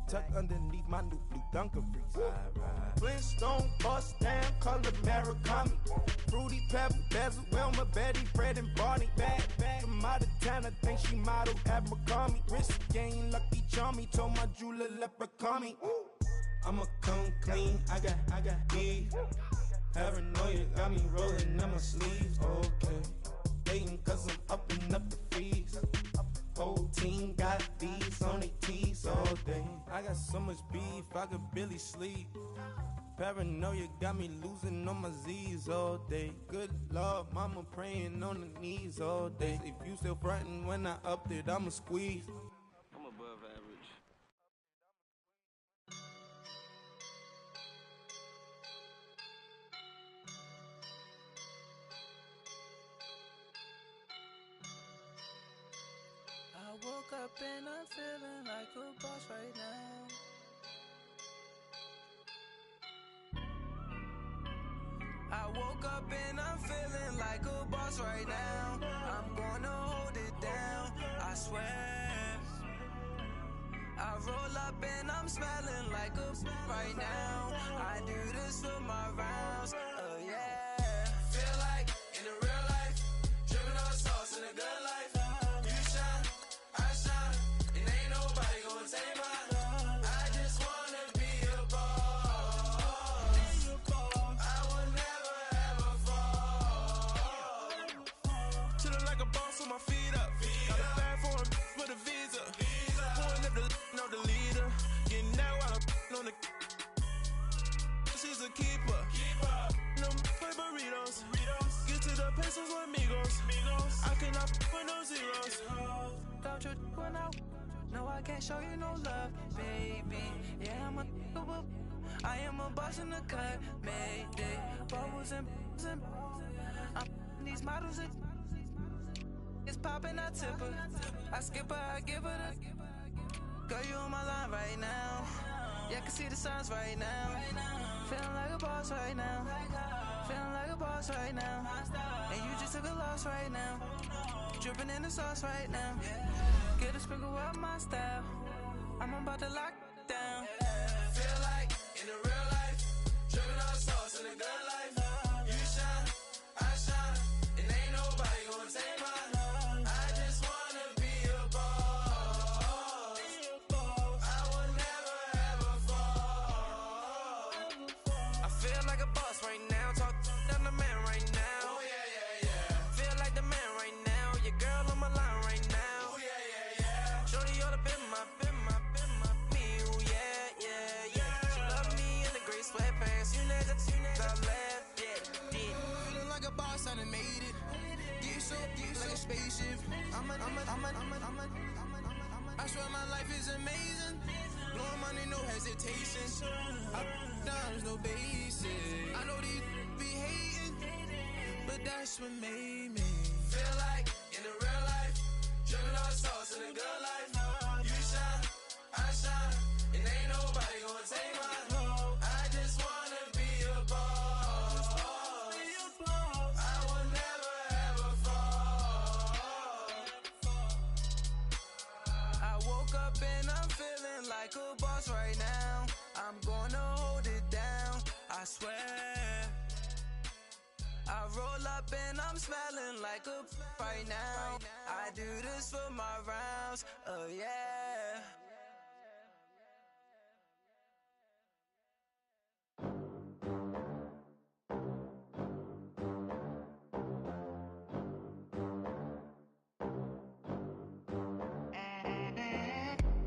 tucked underneath my new blue Dunkarees. Flintstone bust down, color Murakami. Fruity Pebble, Basil, Wilma, Betty, Fred, and Barney. Bad from out of town, I think she modeled at McCarmy. Wrist game, Lucky Charmy, told my jeweler leprechaun me. I'ma come clean, I got beef. Paranoia got me rolling in my sleeves, okay. Dating cause I'm upping up the fees. Whole team got these on their tees all day. I got so much beef, I could barely sleep. Paranoia got me losing on my Z's all day. Good Lord, mama praying on the knees all day. If you still frontin' when I upped it, I'ma squeeze. I'm above average. I woke up and I'm feeling like a boss right now. I woke up and I'm feeling like a boss right now. I'm gonna hold it down, I swear. I roll up and I'm smelling like a right now. I do this for my rounds, oh yeah. Feel like in the real life, dripping on sauce in the good life. You shine, I shine, and ain't nobody gonna take mine. I just wanna be a boss. I will never ever fall. Chillin' like a boss with my feet up. Got a bag for him with a visa. Pulling up the know the leader. Getting out while I'm on the. She's a keeper. No play burritos. Get to the pesos with amigos. I cannot with no zeros. Got your one out. No, I can't show you no love, baby. Yeah, I am a boss in the cut. Mayday. Bubbles and I'm these models. It's poppin', I tip her. I skip her, I give her the. Girl, you on my line right now. Yeah, I can see the signs right now. Feeling like a boss right now. Feeling like a boss right now. And you just took a loss right now. Dripping in the sauce right now. Get a sprinkle up my style. I'm about to lock down. Feel like in the real life, dripping on sauce in the good life. You shine, I shine, and ain't nobody gonna take mine. I just wanna be a boss. I will never ever fall. I feel like a boss right now. Talk down the man right now. Oh yeah, yeah, yeah. Feel like the man right now. Your girl on my line right now. Oh yeah, yeah, yeah. Shorty ought to been my me. Oh yeah, yeah, yeah. She love me in the gray sweatpants. You never left, yeah. Feeling like a boss, I done made it. Get so like a spaceship. I swear my life is amazing. Blowing money, no hesitation. Up, downs, no basic. I know these be hating, but that's what made me feel like in the real life, dripping on sauce in the good life. You shine, I shine, and ain't nobody gonna take mine. I just wanna be a boss. I will never ever fall. I woke up and I'm feeling like a boss right now. I'm gonna hold it down, I swear. I roll up and I'm smelling like a right now. I do this for my rounds, oh yeah.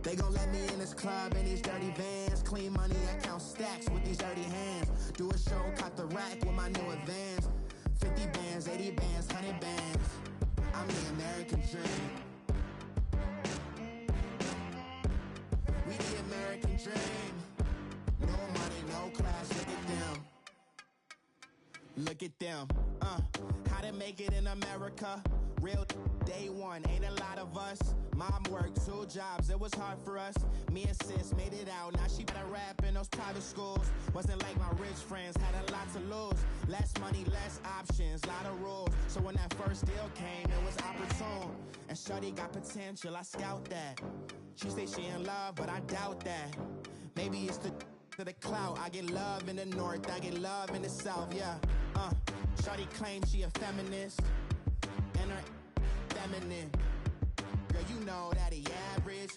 They gon' let me in this club in these dirty vans. Clean money, I count stacks with these dirty hands. Do a show, caught the rack with my new advance. 50 bands, 80 bands, 100 bands. I'm the American dream. We the American dream. No money, no class, look at them. Look at them, how to make it in America. Real day one, ain't a lot of us. Mom worked 2 jobs, it was hard for us. Me and sis made it out, now she better rap in those private schools. Wasn't like my rich friends, had a lot to lose. Less money, less options, lot of rules. So when that first deal came, it was opportune. And shorty got potential, I scout that. She say she in love, but I doubt that. Maybe it's to the clout. I get love in the north, I get love in the south, yeah. Shawty claims she a feminist, and her feminine. Girl, you know that he average.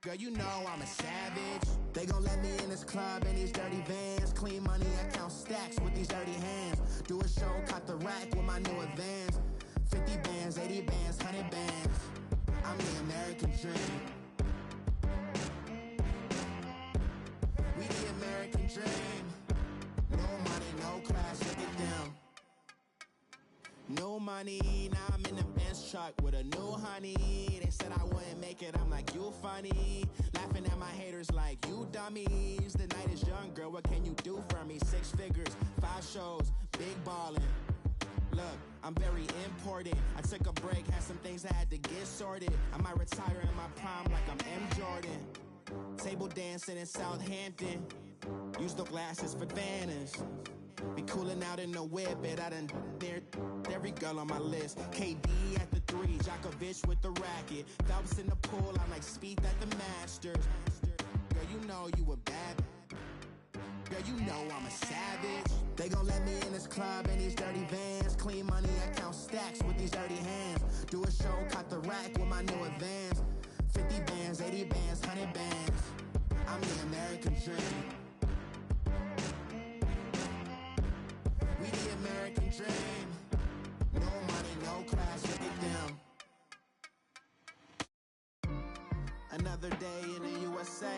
Girl, you know I'm a savage. They gon' let me in this club in these dirty vans. Clean money, I count stacks with these dirty hands. Do a show, caught the rack with my new advance. 50 bands, 80 bands, 100 bands. I'm the American dream. We the American dream. No money, no class, look at them. No money, now I'm in the Benz truck with a new honey. They said I wouldn't make it, I'm like, you funny. Laughing at my haters like, you dummies. The night is young, girl, what can you do for me? 6 figures, 5 shows, big ballin'. Look, I'm very important. I took a break, had some things I had to get sorted. I might retire in my prime like I'm M. Jordan. Table dancing in Southampton. Use the glasses for Vannas. Be cooling out in the whip, but I done near every girl on my list. KD at the 3, Djokovic with the racket. Phelps in the pool, I'm like Speed at the Masters. Girl, you know you a bad. Girl, you know I'm a savage. They gon' let me in this club in these dirty vans. Clean money, I count stacks with these dirty hands. Do a show, caught the rack with my new advance. 50 bands, 80 bands, 100 bands. I'm the American dream. We the American dream. No money, no class, look at them. Another day in the USA.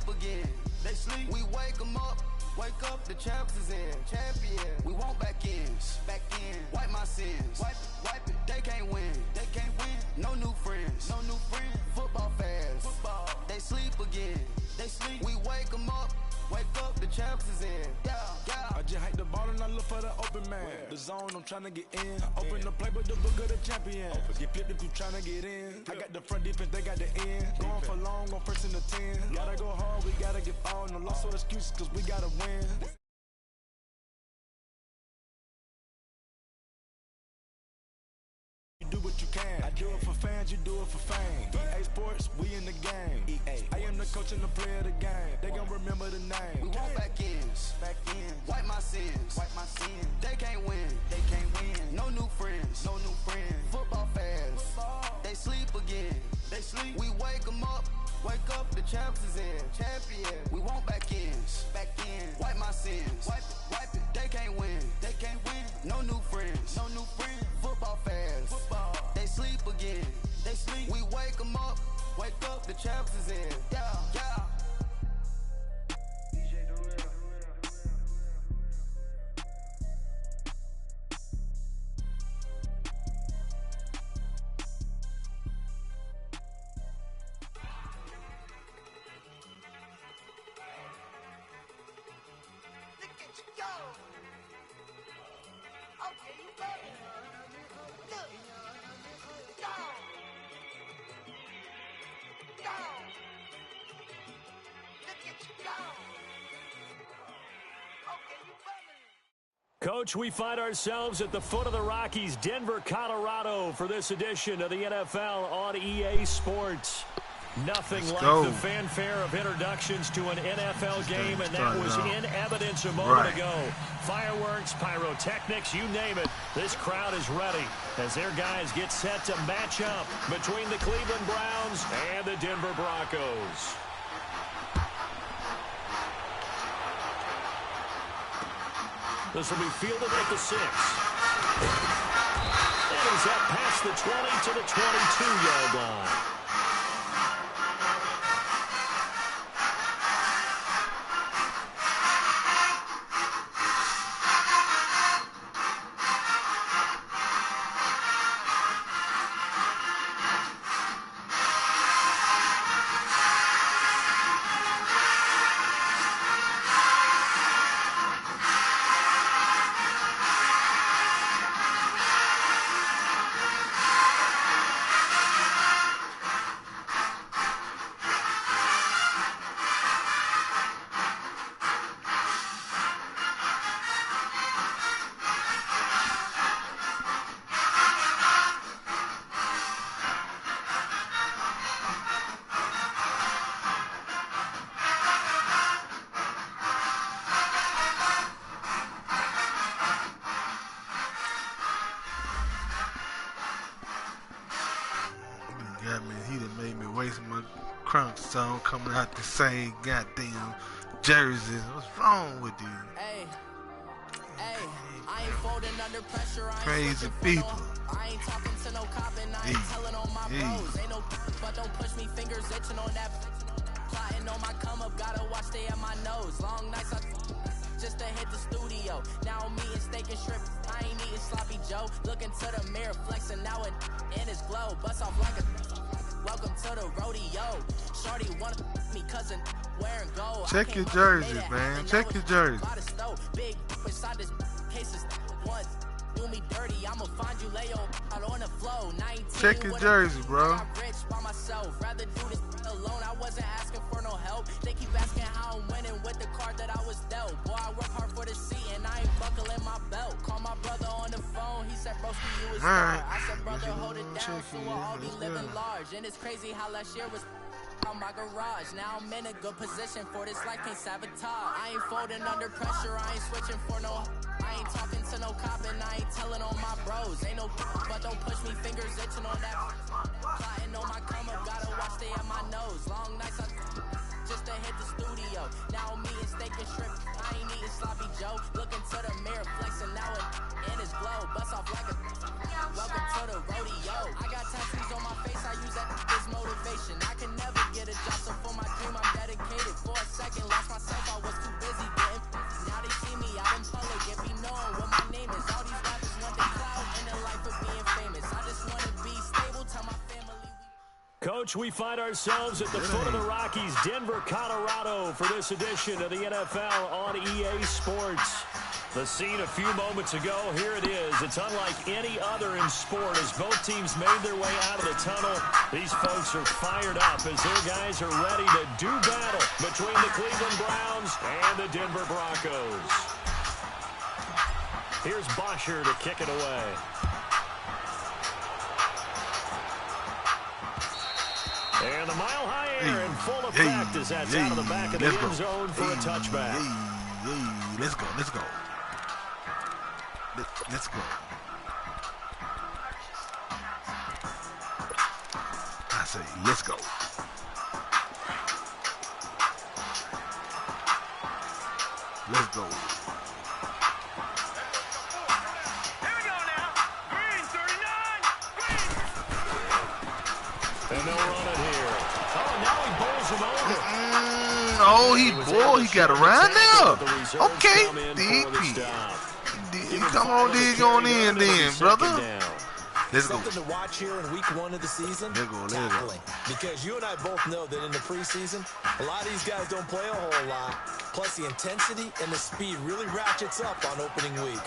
Again. They sleep, we wake them up. Wake up, the champs is in. Champion, we want back in. Back in, wipe my sins. Wipe it, they can't win. They can't win. No new friends. No new friends. Football fans. Football, they sleep again. They sleep, we wake them up. Wake up, the champs is in. Yeah, yeah. I just hate the ball and I look for the open man. The zone, I'm trying to get in. Open the play with the book of the champion. Get flipped if you trying to get in. I got the front defense, they got the end. Going for long, going first in the 10. Gotta go hard, we gotta get all. No loss or excuses, cause we gotta win. Do what you can. I do it for fans, you do it for fame. EA Sports, we in the game. EA. I am the coach and the player of the game. They gon' remember the name. We want back ends. Wipe my sins. They can't win. No new friends. Football fans. They sleep again. We wake them up. Wake up, the champs is in. Champion. We want back ends. Wipe my sins. Wipe it. They can't win. No new friends. Football fans. They sleep again. We wake them up. Wake up, the champs is in. Yeah. Coach, we find ourselves at the foot of the Rockies, Denver, Colorado, for this edition of the NFL on EA Sports. Nothing like the fanfare of introductions to an NFL game, and that was in evidence a moment ago. Fireworks, pyrotechnics, you name it. This crowd is ready as their guys get set to match up between the Cleveland Browns and the Denver Broncos. This will be fielded at the 6. That is up past the 20 to the 22-yard line. Song coming out the same goddamn jerseys. What's wrong with you? Hey, I ain't folding under pressure. Crazy people. I ain't talking to no cop and I ain't telling on my bros. Ain't no but don't push me, fingers itching on that. Plotting on my come up, gotta watch stay at my nose. Long nights just to hit the studio. Now I'm eating steak and shrimp. I ain't eating sloppy Joe. Looking to the mirror, flexing now it in his glow. Bust off like a welcome to the rodeo. Shorty wanna me cousin wearing gold. Check your jerseys, man. Check your jerseys. Big inside this cases once. Do me dirty, I'ma find you lay out on the flow. 19 check your jersey, bro. I'm rich by myself. Rather do this alone. I wasn't asking for no help. They keep asking how I'm winning with the card that I was dealt. Boy, I work hard for the seat and I ain't buckling my belt. Call my brother on the phone. He said, broski, you was smart. I said, brother, hold it down so we'll all be living large. And it's crazy how last year was on my garage. Now I'm in a good position for this life, can't sabotage. I ain't folding under pressure, I ain't switching for no. I ain't talking to no cop and I ain't telling on my bros. Ain't no but don't push me, fingers itching on that. Plotting on my come up, gotta watch stay at my nose. Long nights just to hit the studio. Now I'm eating steak and shrimp. I ain't eating sloppy Joe. Looking to the mirror, flexing now it in his glow. Bust off like a welcome to the rodeo. I got tattoos on my face, I use that as motivation. I can never get a job, so for my dream I'm dedicated. For a second, lost myself, I was too busy getting. Now they see me out in public, get me knowing what my name is. All these rappers want the clout and the life of being famous. I just want to be stable, tell my family. Coach, we find ourselves at the foot of the Rockies, Denver, Colorado, for this edition of the NFL on EA Sports. The scene a few moments ago, here it is. It's unlike any other in sport as both teams made their way out of the tunnel. These folks are fired up as their guys are ready to do battle between the Cleveland Browns and the Denver Broncos. Here's Bosher to kick it away. And the mile-high air in full effect as that's out of the back of the end zone for a touchback. Let's go. Let's go. Let's go. I say, let's go. Let's go. Here we go now. Green 39. Green. And they'll run it here. Oh, now he bowls him over. He got around there. Okay, DP. Come on, dig on in then, brother. Let's go. Something to watch here in week 1 of the season, tackling. Because you and I both know that in the preseason, a lot of these guys don't play a whole lot. Plus, the intensity and the speed really ratchets up on opening week.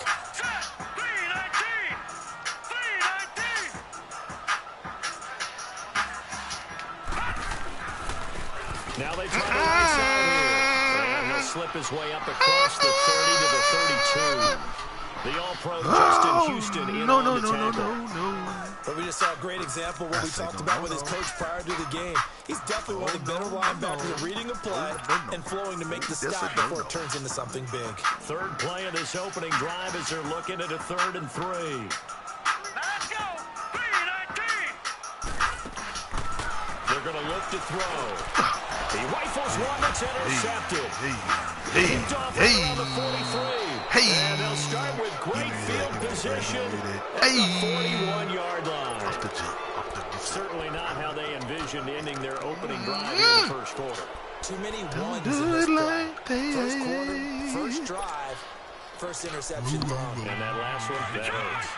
Now they try to ice out here. And he'll slip his way up across the 30 to the 32. The All-Pro Justin Houston in on the tackle. But we just saw a great example of what we talked about with his coach prior to the game. He's definitely one of the better linebackers at reading a play and flowing to make the stop before it turns into something big. Third play of this opening drive as they're looking at a 3rd and 3. Let's go. 3-19. They're going to look to throw. He rifles one that's intercepted. Kicked off around the 43. And they'll start with great field position at the 41-yard line. Certainly not how they envisioned ending their opening drive in the first quarter. Too many ones in this play. First quarter, first drive, first interception thrown. And that last one, that hurts.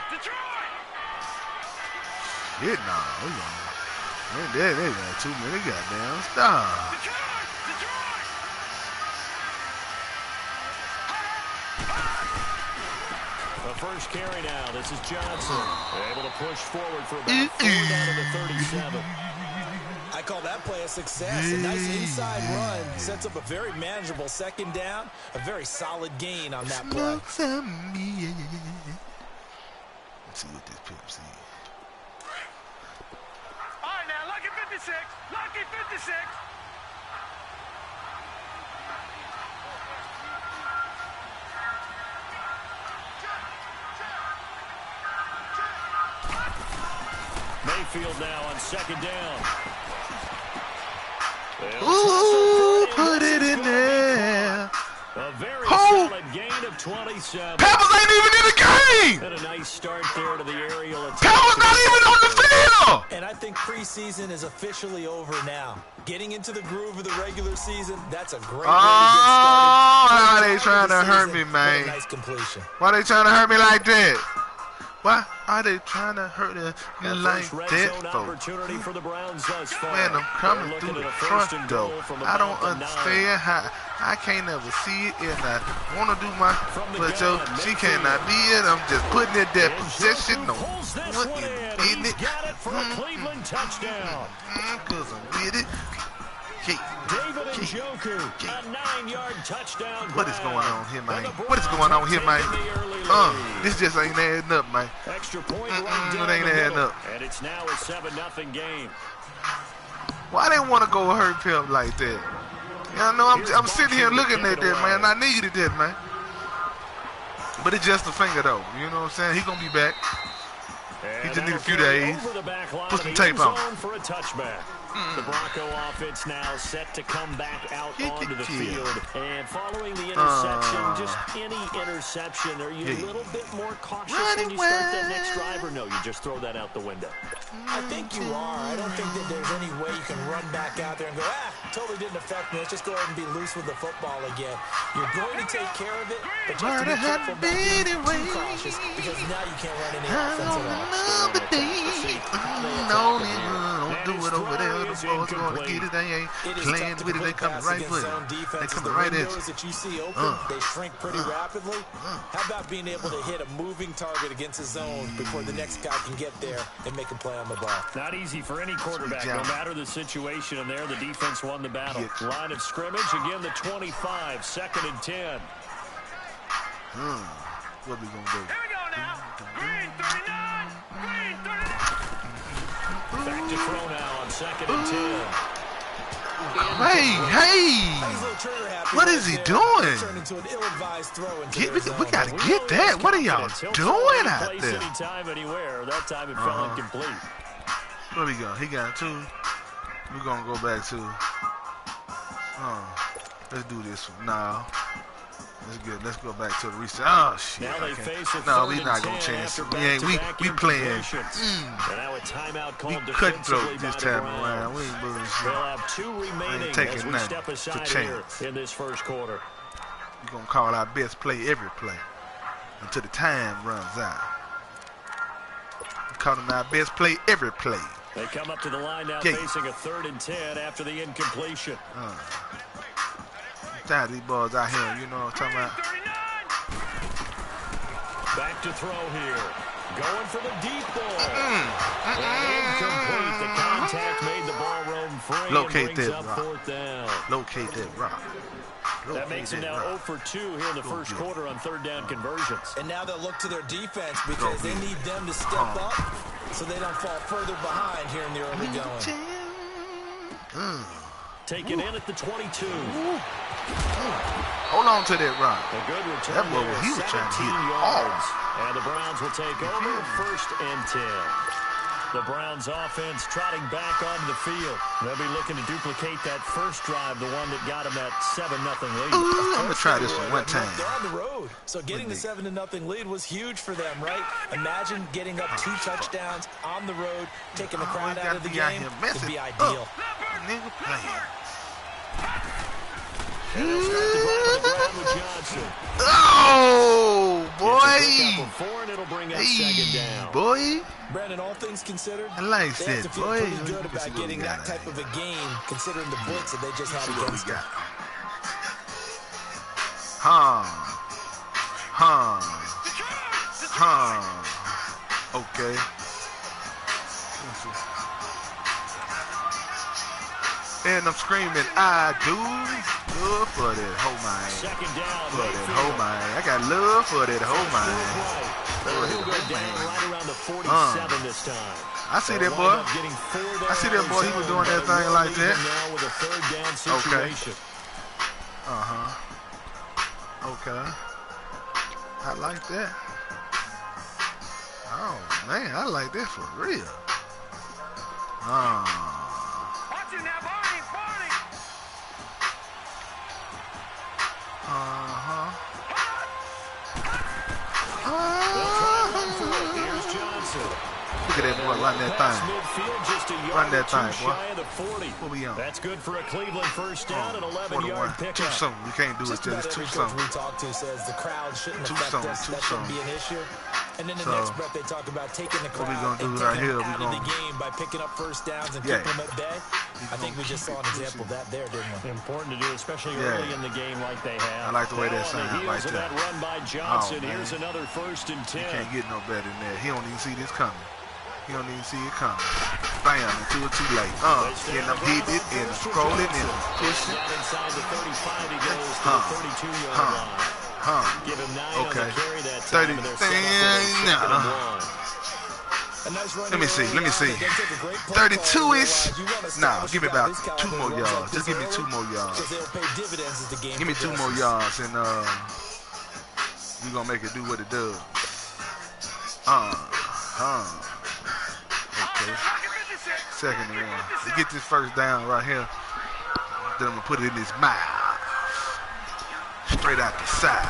Yeah, they got too many goddamn stars. The first carry now. This is Johnson. Able to push forward for about 4 down to the 37. I call that play a success. A nice inside run. Sets up a very manageable second down. A very solid gain on that play. Let's see what this pimp sees. All right, now, lucky 56. Lucky 56. Mayfield now on second down. Ooh, put it in there. A very solid gain of 27. Peppers ain't even in the game. And a nice start there to the aerial attack. Peppers not even on the field. And I think preseason is officially over now. Getting into the groove of the regular season, that's a great way to get started. Why they trying to hurt me, man? Nice completion. Why they trying to hurt me like that? Why are they trying to hurt me like that, folks? Opportunity for the Browns thus far. Man, I'm coming through the front, though. I don't understand how I can't ever see it, and I want to do my, but yo, she cannot be it. I'm just putting it that possession on what is in it. Got it for a Cleveland touchdown. Because I'm with it. David Njoku, a 9-yard touchdown. What is going on here, man? What is going on here, man? This just ain't adding up, man. Extra point It ain't adding up. And it's now a 7-0 game. Why they want to go hurt him like that? Y'all know I'm sitting here looking at that, man. I needed that, man. But it's just a finger, though. You know what I'm saying? He gonna be back. He just need a few days. Put some tape on. For a touchback. The Bronco offense now set to come back out onto the field. And following the interception, just any interception, are you a little bit more cautious when you start that next drive, or no, you just throw that out the window? I think you are. I don't think that there's any way you can run back out there and go, totally didn't affect me. Let's just go ahead and be loose with the football again. You're going to take care of it, but you have to be careful about being too cautious because now you can't run any offense at all. Don't do it over there. The boys going to get it. They ain't playing with it. They coming right with it. They coming right at you. That you see open, they shrink pretty rapidly. How about being able to hit a moving target against a zone before the next guy can get there and make a play on the ball? Not easy for any quarterback, no matter the situation. And there, the defense won the battle. Line of scrimmage, again, the 25, 2nd and 10. What we going to do? Here we go now. Green 39. Green 39. Back to throw now on 2nd and 10. Hey! What is he doing? We got to get that. What are y'all doing out there? Anytime, anywhere. That time it fell incomplete. Where we go? He got 2. We're going to go back to... let's do this one. No. That's good. Let's go back to the reset. Oh, shit. Now they face a no, we not going to chance it. We playing. And now a timeout called we cutthroat this time around. We ain't bullshit. They'll have 2 remaining as we step aside here in this first quarter. We're going to call our best play every play until the time runs out. We're calling our best play every play. They come up to the line now facing a 3rd and 10 after the incompletion. Tired of these boys out here, you know what I'm talking about? Back to throw here. Going for the deep ball. Incomplete. The contact made the ball roam free. Locate that up rock. 4th down. Locate that rock. That makes them now 0 for 2 here in the first quarter on 3rd down conversions. And now they'll look to their defense because they need them to step up so they don't fall further behind here in the early going. Taken in at the 22. Hold on to that run. A good return. That boy, he was trying to hit yards. And the Browns will take over 1st and 10. The Browns offense trotting back onto the field. They'll be looking to duplicate that first drive, the one that got them that 7-0 lead. I'm going to try this one time. They're on the road. So getting the 7-0 lead was huge for them, right? Imagine getting up 2 touchdowns on the road, taking the crowd out of the game. It'd be ideal. Nigga playing. Oh, boy. Hey, boy. Brandon, all things considered, I like they have to that, feel boy. pretty good about getting that type of a game, considering the blitz that they just had against them. Okay. And I'm screaming, I do love for that whole mind. Second down. For that whole mind. I got love for that whole mind. He'll go down right around the 47 this time. I see that boy. I see that boy. He was doing that thing like that. Now with a 3rd down situation. Okay. I like that. Oh man, I like that for real. Watch it now, Barney. Here's Johnson. Look at that boy, run that thing. Run that thing, boy. What we on? That's good for a Cleveland first down, an 11-yard pickup. 2-something. We can't do it till it's 2-something. We talk to says the crowd shouldn't affect us. That shouldn't be an issue. And then the next breath they talk about taking the crowd and taking them out of the game by picking up first downs and keeping them at bay. I think we just saw an example of that there, didn't we? Important to do, especially early in the game like they have. I like the way that sounds right there. That run by Johnson. Here's another 1st and 10. You can't get no better than that. He don't even see this coming. He don't even see it coming. Bam, until it's too late. And I'm hitting it, and I'm scrolling, and I'm pushing. Inside the 35, he goes to the 32-yard line. Give him 9 on the carry that time, and they're set up Let me see. 32-ish. Nah, give me about 2 more yards. Just give me 2 more yards. Give me 2 more yards, and we're going to make it do what it does. Okay. 2nd and 1. To get this first down right here, then I'm going to put it in his mouth. Straight out the side.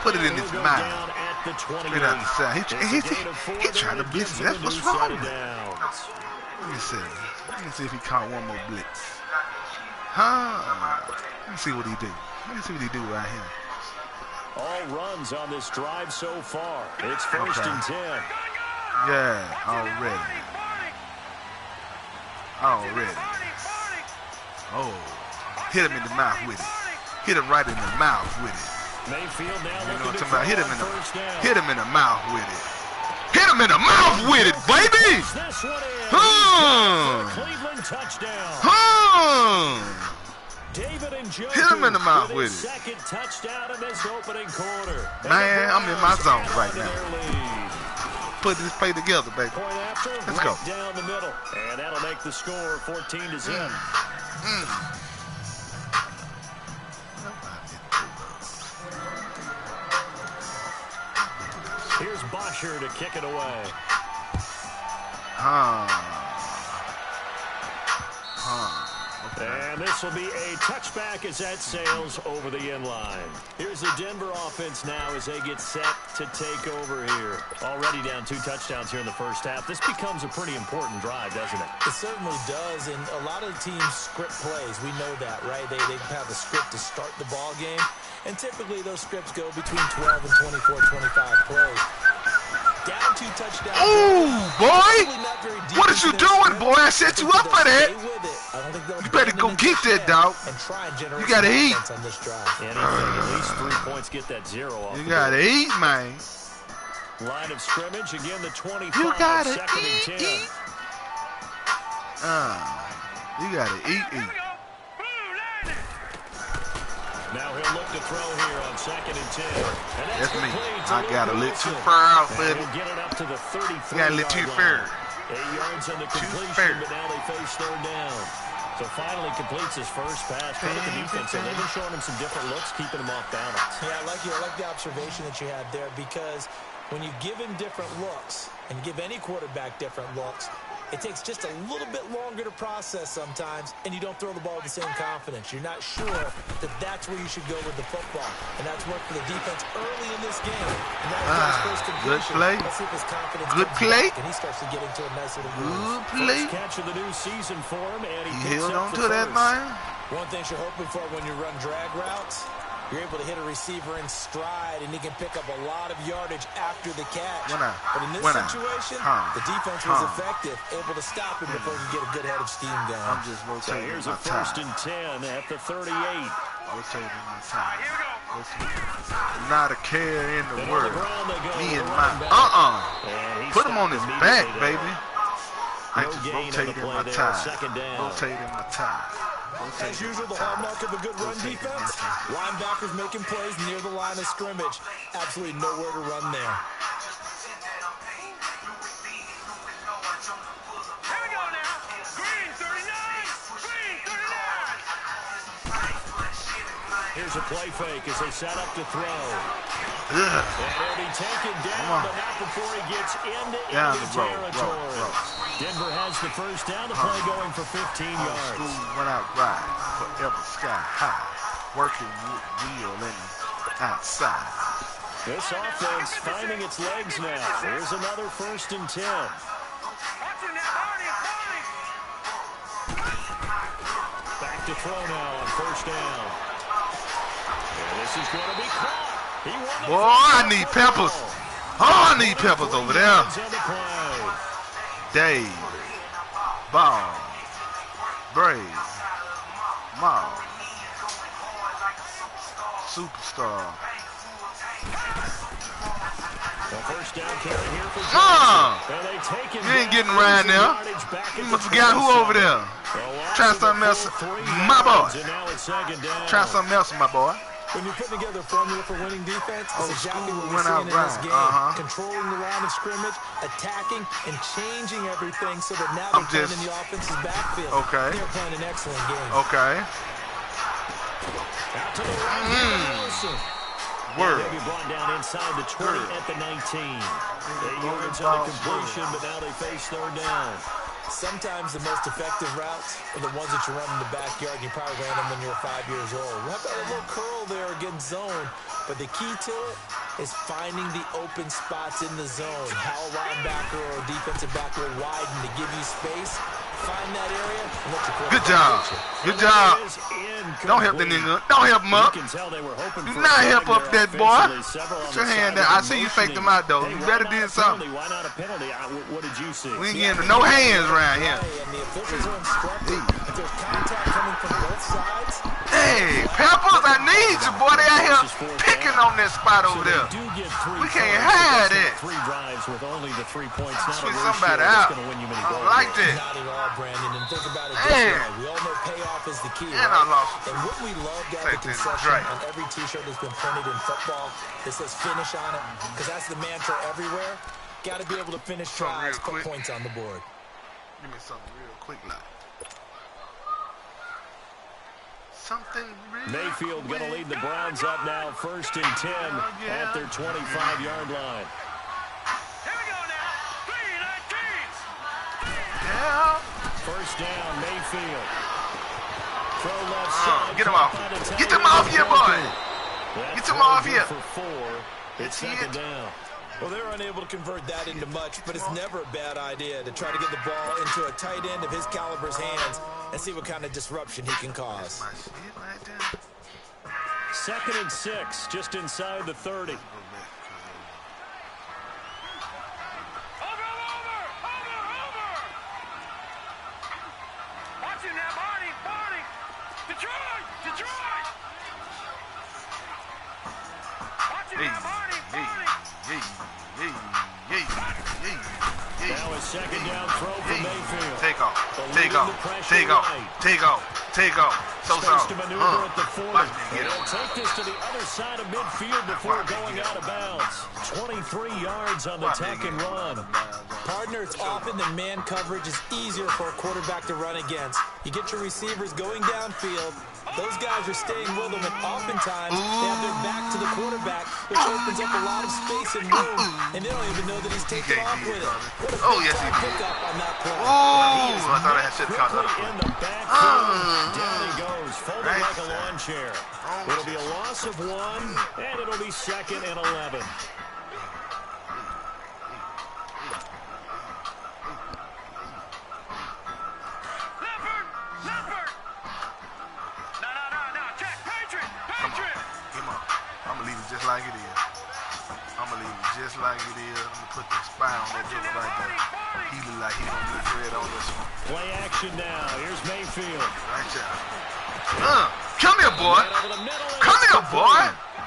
Put it in his mouth. Straight out the side. He trying to blitz me. That's what's wrong with him. Let me see. Let me see if he caught one more blitz. Huh? Let me see what he do. Let me see what he do right here. All runs on this drive so far. It's first and 10. Yeah, already. Oh, hit him in the mouth with it. Hit him right in the mouth with it. Mayfield now you know what I'm looking talking about? Hit him in the mouth with it. Hit him in the mouth with it, baby! This one is Cleveland touchdown. David and Joe hit him in the mouth with it. Second touchdown in this opening quarter. Man, I'm in my zone right now. Put this play together, baby. Let's go. Down the middle, and that'll make the score 14-0. Here's Bosher to kick it away. And this will be a touchback as that sails over the end line. Here's the Denver offense now as they get set to take over here. Already down 2 touchdowns here in the first half. This becomes a pretty important drive, doesn't it? It certainly does, and a lot of the teams script plays. We know that, right? They have a script to start the ball game, and typically those scripts go between 12 and 24, 25 plays. Down 2 touchdowns. Oh, boy! What is you doing, boy? I set you up for that. You better go get that, dog. You gotta eat. Anything, at least 3 points, get that 0 off. You gotta eat, man. Line of scrimmage, again the 25. You gotta second eat, and 10. eat. You gotta eat. Now he'll look to throw here on second and 10. And that's me. I got a little too far out, baby. We'll get it up to the 33. Got a little too far. 8 yards on the completion, but now they face third down. So finally completes his first pass. Credit the defense, and they've been showing him some different looks, keeping him off balance. Yeah, I like the observation that you had there, because when you give him different looks and give any quarterback different looks, it takes just a little bit longer to process sometimes, and you don't throw the ball with the same confidence. You're not sure that that's where you should go with the football, and that's worked for the defense early in this game. And now first good play. Let's see if his confidence good play. And he starts to get into a nice little good play. First catch of the new season for him, and he held on to that, man. One thing you're hoping for when you run drag routes, you're able to hit a receiver in stride, and he can pick up a lot of yardage after the catch. But in this situation, the defense was effective, able to stop him before he could get a good head of steam going. I'm just rotating here's my a first and 10 at the 38. Rotating my time. Not a care in the world. Me and my put him on his back, baby. I just rotating my time. Rotating my time. As usual, the hallmark of a good run defense, linebackers making plays near the line of scrimmage. Absolutely nowhere to run there. Here we go now. Green 39. Here's a play fake as they set up to throw. And he'll be taken down, but not before he gets into enemy territory. Denver has the first down. The play going for 15 yards. School went out right, forever sky high, working wheel in outside. This offense finding its legs now. Here's another first and 10. Back to throw now on first down. And this is going to be caught. Boy, I need peppers. Oh, I need peppers over there. Dave, Ball, Brave, Mall, Superstar. First down carry here for you ain't getting around now. You must have got who over there. Try something else, my boy. Try something else, my boy. When you're putting together a formula for winning defense, it's exactly what we're seeing in this game. Controlling the line of scrimmage, attacking, and changing everything so that now they're playing in the offense's backfield. Okay. They're playing an excellent game. Okay. Out to the right. Word. They'll be brought down inside the 20 at the 19. 8 yards on the completion, but now they face third down. Sometimes the most effective routes are the ones that you run in the backyard. You probably ran them when you were 5 years old. We'll have that little curl there against zone, but the key to it is finding the open spots in the zone. How a linebacker or a defensive back will widen to give you space. Find that area and let your Good job. Good job. Don't help the nigga. Don't help him up. Do not help up that boy. Put your hand down. I see you faked him out, though. You better did something. Why not a penalty? What did you see? We ain't getting no hands around here. And the officials are instructed if there's contact coming from both sides. Hey, Peppers, I need you, boy. They out here picking on that spot over there. We can't hide it. Switch somebody out. I don't like that. Not at all, Brandon. And think about it this Man. way. We all know payoff is the key, And right? I lost. And what we love down Take the this concession drink. on every T-shirt that's been printed in football, it says finish on it, because that's the mantra everywhere. Got to be able to finish Something tries, real put quick. points on the board. Give me something real quick, like. Something real Mayfield going to lead the Browns up now, 1st and 10 at their 25-yard line. Here we go now. 3-19s. Yeah. First down, Mayfield. Throw left side. Get him off. Get them off here, boy. Get them off here. For 4. It's second down. Well, they're unable to convert that into much, but it's never a bad idea to try to get the ball into a tight end of his caliber's hands and see what kind of disruption he can cause. My shit right there. 2nd and 6, just inside the 30. Over. Watch him now, Barney. Detroit. Watch him now, Barney. Now a second down throw for Mayfield. Take off. So. Space to maneuver at the 40. Watch me get They'll him. take this to the other side of midfield before going out of bounds. 23 yards on the tuck and run. Partner, it's often that man coverage is easier for a quarterback to run against. You get your receivers going downfield. Those guys are staying with them, and oftentimes they have their back to the quarterback, which opens up a lot of space and room, and they don't even know that he's taking off with it. What a Yes, he did. pickup on that play. Oh, I thought I should have caught that. In the backfield, down he goes, folded like a lawn chair. It'll be a loss of 1, and it'll be 2nd and 11. Leopard. No. Check. Patriot. Come on. I'm going to leave it just like it is. I'm going to put the spy on that joker right there. He look like he going to get red on this one. Play action now. Here's Mayfield. Right there. Come here, boy.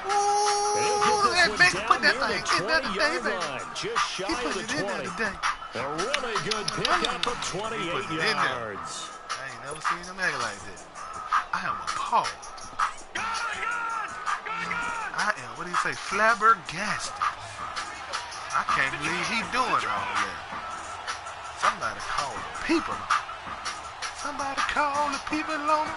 Ooh, that big, put that thing. Get that thing, baby. Just shy He of put the it in there 20. today. A really good pickup of 28 yards. I ain't never seen him act like that. I am appalled. I am, what do you say, flabbergasted. I can't believe he doing all that. Somebody call the people on him. Somebody call the people on him.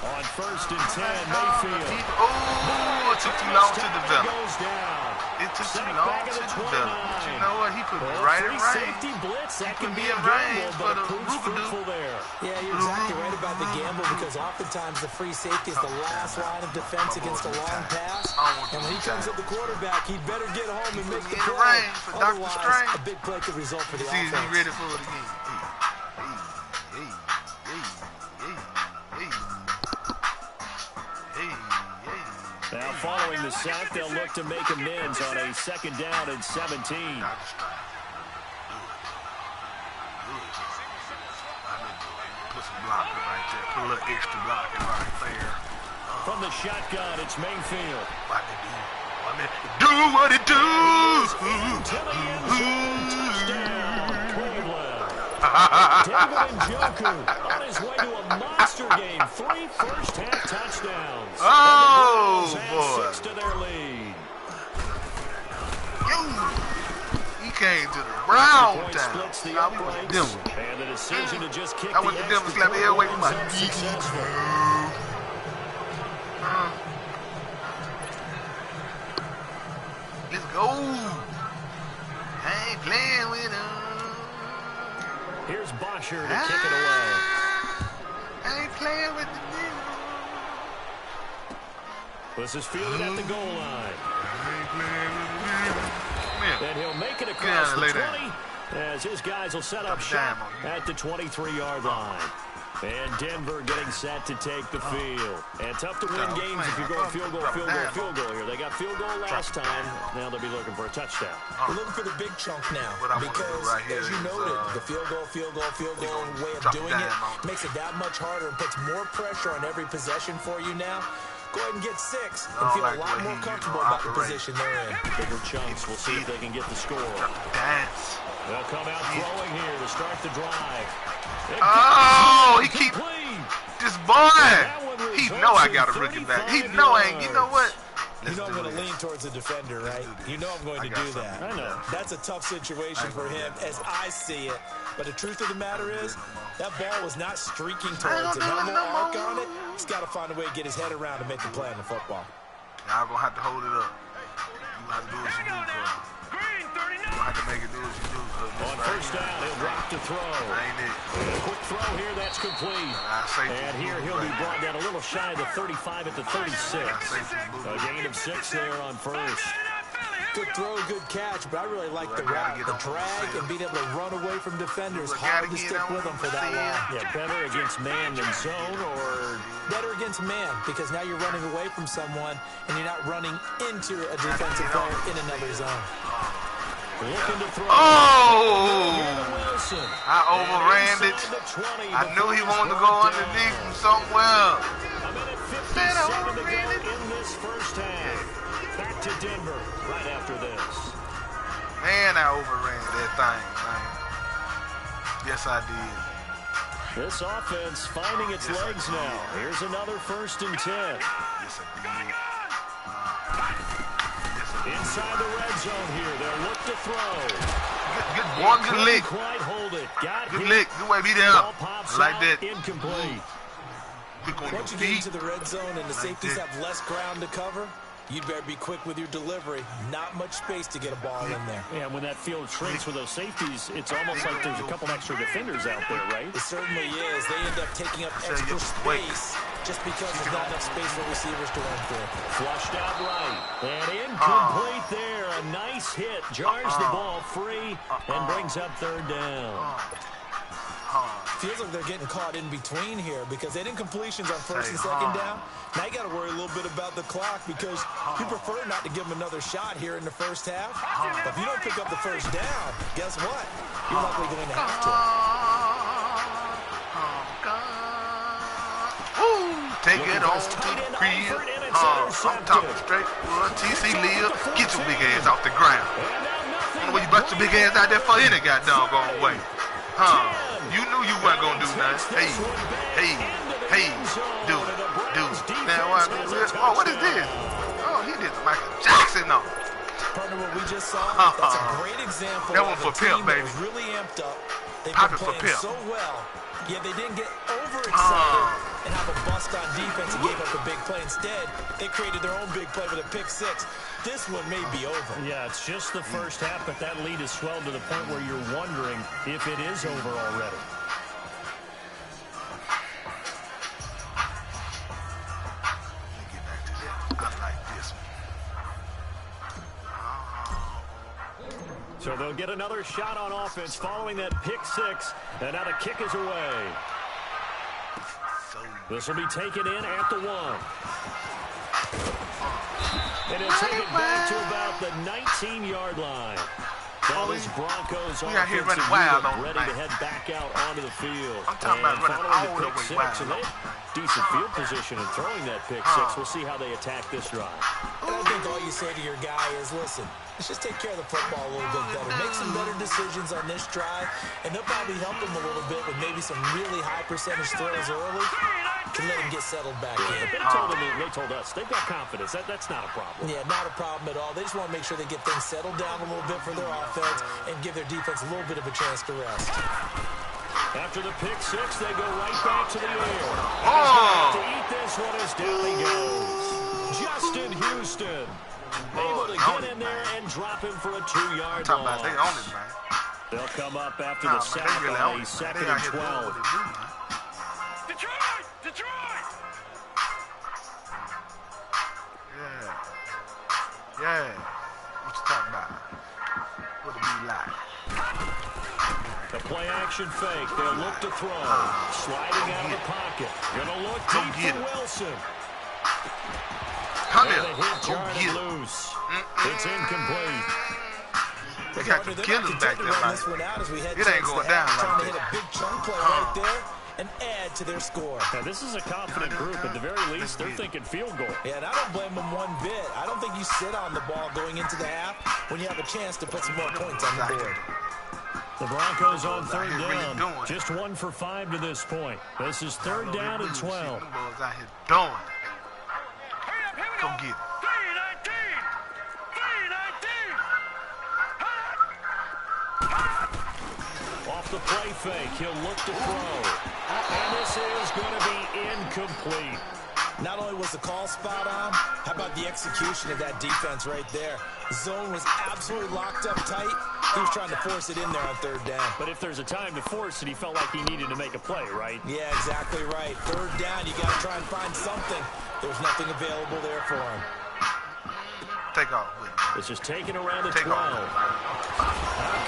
On 1st and 10, Mayfield. Oh, it took too long to develop. Goes down. It took too long to develop. But you know what? He put it right in range. Safety blitz, that can He be a put me in range gamble, for but it the proves Rugadoo. fruitful there. Yeah, you're exactly right about the gamble, because oftentimes the free safety is the last line of defense against a long pass. And when he comes at the quarterback, he better get home and make the in the play. range for Dr. Otherwise, Strange. a big play could result for the See, is offense. he ready for it again? Now, following the sack, they'll look to make amends on a 2nd down and 17. Put some blocking right there. Put a little extra blocking right there. From the shotgun, it's Mayfield. Do what it do. Touchdown, Cleveland. David Njoku on his way to a monster game. 3 first-half touchdowns. Oh, and the boy. Browns add 6 to their lead. He came to the Brown Point town. splits the Nah, we went to uprights, Denver. and the decision to just kick I went the to Denver, extra slapped the air away from my point was unsuccessful. Let's go. I ain't playing with him. Here's Bosher to kick it away. I ain't playing with the nigga. I This is fielded at the goal line. And he'll make it across the 20 as his guys will set up shop at the 23-yard line. And Denver getting set to take the field. And tough to win games if you're going field goal here. They got field goal last time. Now they'll be looking for a touchdown. We're looking for the big chunk now because, as you noted, the field goal way of doing it makes it that much harder and puts more pressure on every possession for you now. Go ahead and get 6 and feel a lot more comfortable about the position they're in. Bigger chunks. We'll see if they can get the score. They'll come out throwing here to start the drive. Oh, he keep this boy. He know I got a rookie back. He know I ain't. You know what? You know I'm going to lean towards the defender, right? You know I'm going to do that. I know. That's a tough situation for him as I see it. But the truth of the matter is, that ball was not streaking towards him. No more arc on it. He's got to find a way to get his head around to make the play on the football. Y'all going to have to hold it up. You have to do what you do, cuz. You going to have to make it do what you do, cuz. On first down, he'll drop to throw. Ain't it? A quick throw here, that's complete. And here he'll be brought down a little shy of the 35 at the 36. A gain of 6 there on first. Good throw, good catch, but I really like the route, the drag, and being able to run away from defenders. Hard to stick with them for that long. Yeah, better against man than zone, or better against man, because now you're running away from someone, and you're not running into a defensive player in another zone. Looking to throw. Oh! I overran it. I knew he wanted to go underneath from somewhere. A minute 57 to go in this first half. Back to Denver right after this. Man, I overran that thing, man. Yes, I did. This offense finding its legs now. Here's another 1st and 10. Yes, I did. Inside the red zone here. They'll look to throw. Good one, good lick. Quite hold it. Got good lick. Good way, beat it up. Like that. Incomplete. Once you get into the red zone and the safeties have less ground to cover, you'd better be quick with your delivery. Not much space to get a ball in there. Yeah, when that field shrinks with those safeties, it's almost like there's a couple extra defenders out there, right? It certainly is. They end up taking up extra space just because there's not enough space for receivers to run through. Flushed out right. And incomplete there. A nice hit. Jars the ball free and brings up 3rd down. Feels like they're getting caught in between here because they didn't completions on 1st and 2nd down. Now you got to worry a little bit about the clock because you prefer not to give them another shot here in the first half. But if you don't pick up the 1st down, guess what? You're likely going to have to. Take it on to the crib. I'm talking straight. TC Leah, get your big ass off the ground. I don't know where you bust your big ass out there for any goddamn going way. You knew you weren't gonna do nothing. Hey, do it. Now what? Oh, what is this? Oh, he did Michael Jackson on. Partner, what we just saw, that's a great example. That one for Pimp, baby. Really amped up. They've been playing so well. Yeah, they didn't get overexcited and have a bust on defense and gave up a big play. Instead, they created their own big play with a pick 6. This one may be over. Yeah, it's just the first half, but that lead has swelled to the point where you're wondering if it is over already. I like this one. So they'll get another shot on offense following that pick 6, and now the kick is away. This will be taken in at the 1. And he'll take it back to about the 19-yard line. Now this Broncos offensive unit ready to head back out onto the field. I'm talking about running all the way wild. So they have decent field position and throwing that pick 6. We'll see how they attack this drive. And I think all you say to your guy is, listen, let's just take care of the football a little bit better. Make some better decisions on this drive, and they'll probably help him a little bit with maybe some really high percentage throws early to let him get settled back in. They told us they've got confidence. That's not a problem. Yeah, not a problem at all. They just want to make sure they get things settled down a little bit for their offense and give their defense a little bit of a chance to rest. After the pick 6, they go right back to the air. To eat this one as down he goes. Justin Houston able to get in there and drop him for a 2-yard loss. They own it, man. They'll come up after the sack on a 2nd and 12. Detroit! Yeah, Yeah. What you talking about? What it be like? The play action fake. They'll look to throw. Sliding out of the pocket. Gonna look deep for Wilson. Come here. Go get it. Loose. It's incomplete. They got the killers back there, man. It ain't going down like that. Hit a big chunk play right there and add to their score. Now, this is a confident group. At the very least, they're thinking field goal. Yeah, and I don't blame them one bit. I don't think you sit on the ball going into the half when you have a chance to put some more points on the board. The Broncos on third down. Just 1 for 5 to this point. This is third down and 12. Them boys out here doing. Go get it. Off the play fake, he'll look to throw. And this is going to be incomplete. Not only was the call spot on, how about the execution of that defense right there? The zone was absolutely locked up tight. He was trying to force it in there on third down. But if there's a time to force it, he felt like he needed to make a play, right? Yeah, exactly right. Third down, you got to try and find something. There's nothing available there for him. Take off. It's just taken around the 12. What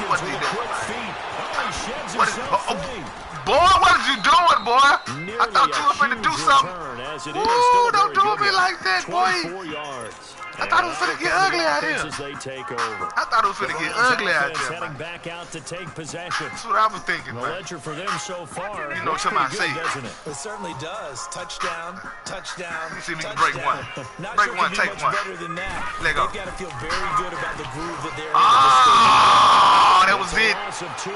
Hopkins with a quick feet. Oh, he sheds what himself free. Boy, what is you doing, boy? I thought you were going to do something. As it Ooh, don't do me like that, boy. 24 yards. I thought it was going to get ugly out here. They take over. I thought it was going to get ugly out here. Heading back out to take possession. That's what I was thinking, the man. ledger for them so far. You know what somebody say. Doesn't it? It certainly does. Touchdown, touchdown. Let me see if we can break one. Not break sure one, take much one. better than that. Let go. They've got to feel very good about the groove that they're in. Oh, that was it.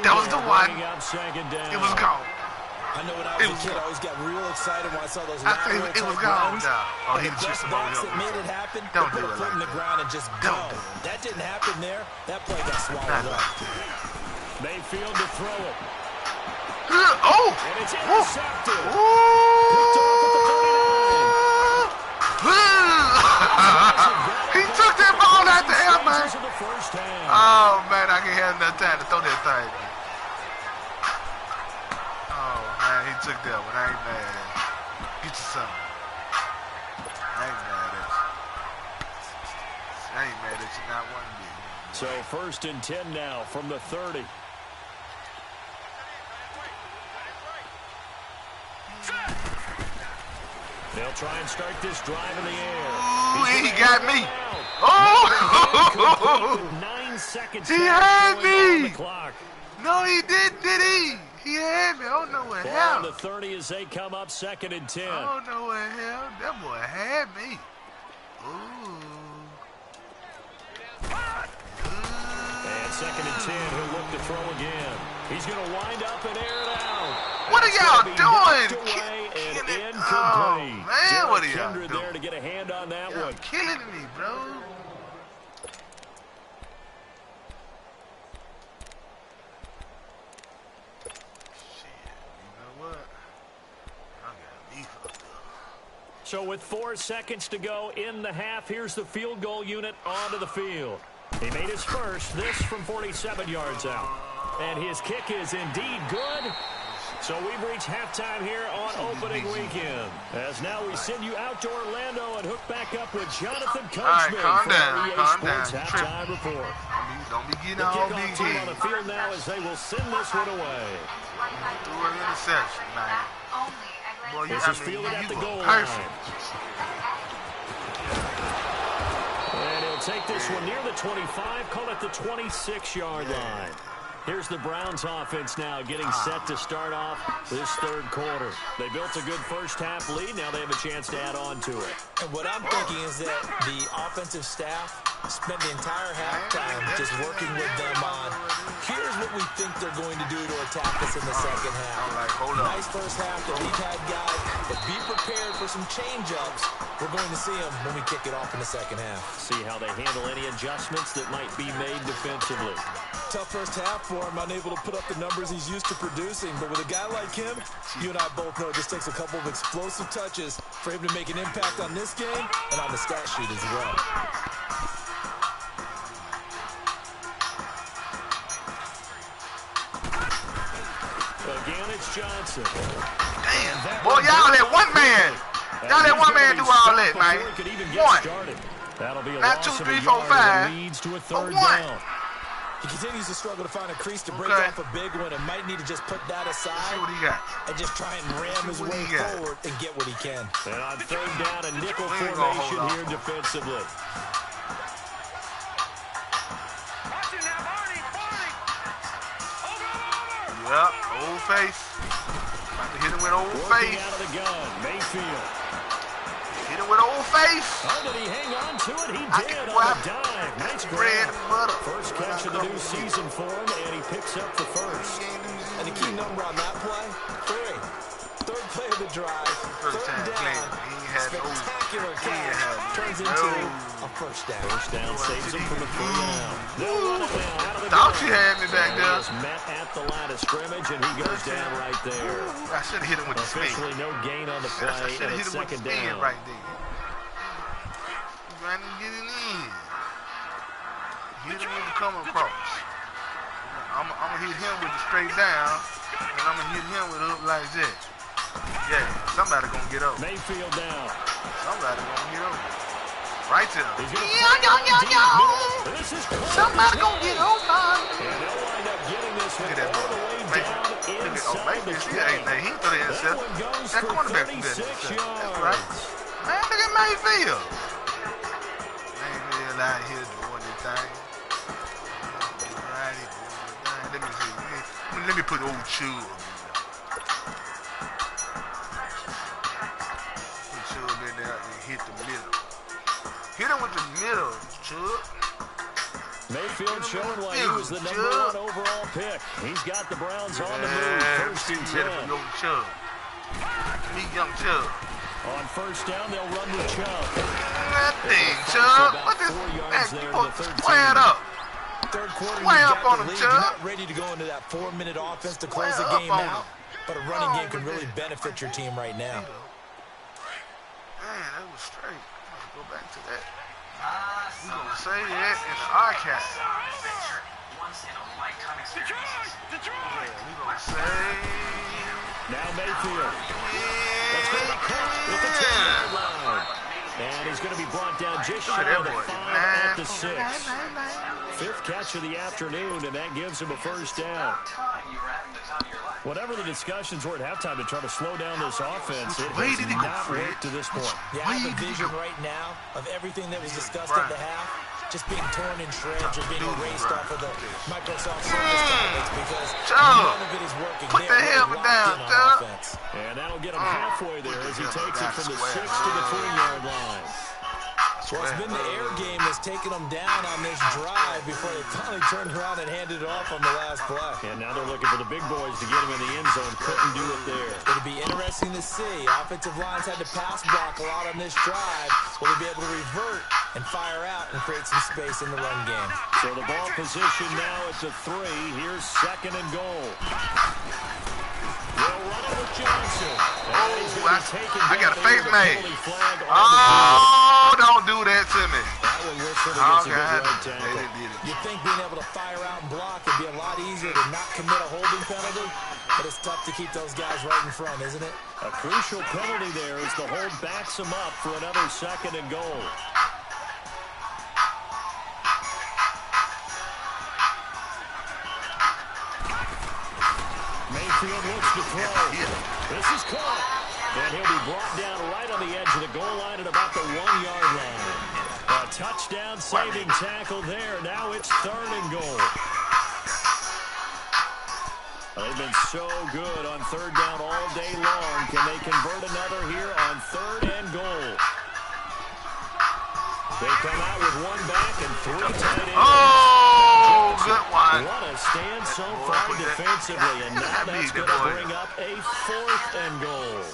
That was the one. It was gone. I know when I was a kid, I always got real excited when I saw those lateral it was gone. runs. Oh, The best backs that made it happen, Don't they do put a it foot like in the ground and just go. That didn't happen there. That play got swallowed up. Mayfield to throw it. Oh! And it's intercepted. Picked off at the 49. He took that ball out the air, man. Oh, man, I can't have enough time to throw that thing. Man, he took that one. I ain't mad at him. Get you something. I ain't mad at you. I ain't mad at you, not one bit. So 1st and 10 now from the 30. They'll try and start this drive in the air. Ooh, he got me. Oh! 9 seconds. He had me. On the clock. No, he didn't, did he? He had me. I don't know what hell. On the 30 as they come up 2nd and 10. I don't know what hell. That boy had me. Ooh. And 2nd and 10, he'll look to throw again. He's going to wind up and air it out. What are y'all doing? Incomplete. Oh, man, what are y'all doing? There to get a hand on that one. Killing me, bro. So with 4 seconds to go in the half, here's the field goal unit onto the field. He made his first, this from 47 yards out. And his kick is indeed good. So we've reached halftime here on opening weekend. As now we send you out to Orlando and hook back up with Jonathan Coachman for our EA Sports halftime report. Don't be getting the all big kickoff team on the field now as they will send this one away. Threw an interception, man. Boy, this is fielded at the goal line. And he'll take this one near the 25, call it the 26-yard line. Here's the Browns offense now getting set to start off this third quarter. They built a good first half lead. Now they have a chance to add on to it. And what I'm thinking is that the offensive staff spent the entire halftime just working with them on, here's what we think they're going to do to attack us in the second half. Nice first half that we've had, guys, but be prepared for some change-ups. We're going to see them when we kick it off in the second half. See how they handle any adjustments that might be made defensively. Tough first half for him, unable to put up the numbers he's used to producing. But with a guy like him, you and I both know it just takes a couple of explosive touches for him to make an impact on this game and on the stat sheet as well. Again, it's Johnson. Damn, boy, y'all let one man. Y'all let one man do all that, man. That'll be a not loss 2, of 3, a 4, yard 5. and leads to a But 3rd 1. down. He continues to struggle to find a crease to break off a big one and might need to just put that aside. Let's see what he got. And just try and ram his way forward and get what he can. And on 3rd down, a nickel formation here defensively. Yep, old face. About to hit him with old face. Out of the gun, Mayfield. Hit him with old face. Oh, did he hang on to it? He did on a dive. Nice bread and butter. First catch of the new season for him, and he picks up the first. And the key number on that play, 3. 3rd play of the drive. First 3rd time down. Spectacular catch. Turns into a first down. First down saves him from a 3-and-out. They'll run it now out of the Thought gun. you had me back there. He is met at the line of scrimmage, and he goes down right there. I should have hit him with the spin. Officially no gain on the play, I should and have hit it's him with the 2nd spin down. right there. Trying to get it in. Hit him when you coming across. I'm going to hit him with the straight down, and I'm going to hit him with it up like that. Yeah, somebody going to get up. Mayfield down. Somebody going to get up. Right to him. This is somebody going to get over. And they'll wind up getting this one all the way down inside the 20. He threw the intercept. That cornerback threw that intercept. That's right. Man, look at Mayfield. Mayfield out here doing his thing. Let me see. Let me put old Chubb. Put Chubb in there and hit the middle. Hit him with the middle, Chubb. Mayfield showing why he was the #1 overall pick. He's got the Browns on the move. 1st and 10. Chubb. Meet young Chubb. On 1st down, they'll run with Chubb. That thing, Chubb. What this? Man, play it up. 3rd quarter, Play you've up got on the him, lead. You're Chubb. not ready to go into that 4-minute offense to close the game out. But a running game can really benefit your team right now. Man, that was straight. Let's go back to that. We're going to say that in the archive. We're going to say... Now Mayfield. That's going to be caught with the 10-yard line. And he's going to be brought down just shy of the 5 at the 6. 5th catch of the afternoon, and that gives him a 1st down. Whatever the discussions were at halftime to try to slow down this offense, it has not worked to this point. Yeah, I have a vision right now of everything that was discussed at the half just being torn in shreds or being erased off of the Microsoft Surface tablets because none of it is working. Put the helmet down, Chubb. And that'll get him halfway there as he takes it from the 6 to the 3-yard line. Well, it's been the air game that's taken them down on this drive before they finally turned around and handed it off on the last play. And now they're looking for the big boys to get him in the end zone. Couldn't do it there. It'll be interesting to see. Offensive lines had to pass block a lot on this drive. Will they be able to revert and fire out and create some space in the run game? So the ball position now at the 3. Here's 2nd and goal. They'll run it with Johnson. I got a face made. Oh, don't do that to me. You'd think being able to fire out and block would be a lot easier to not commit a holding penalty, but it's tough to keep those guys right in front, isn't it? A crucial penalty there as the hold backs him up for another 2nd and goal. Mayfield looks to throw. This is caught. And he'll be brought down right on the edge of the goal line at about the 1-yard line. A touchdown saving tackle there. Now it's 3rd and goal. They've been so good on 3rd down all day long. Can they convert another here on 3rd and goal? They come out with 1 back and 3 tight ends. Oh, good one. What a stand so far defensively, and now that's going to bring up a 4th and goal.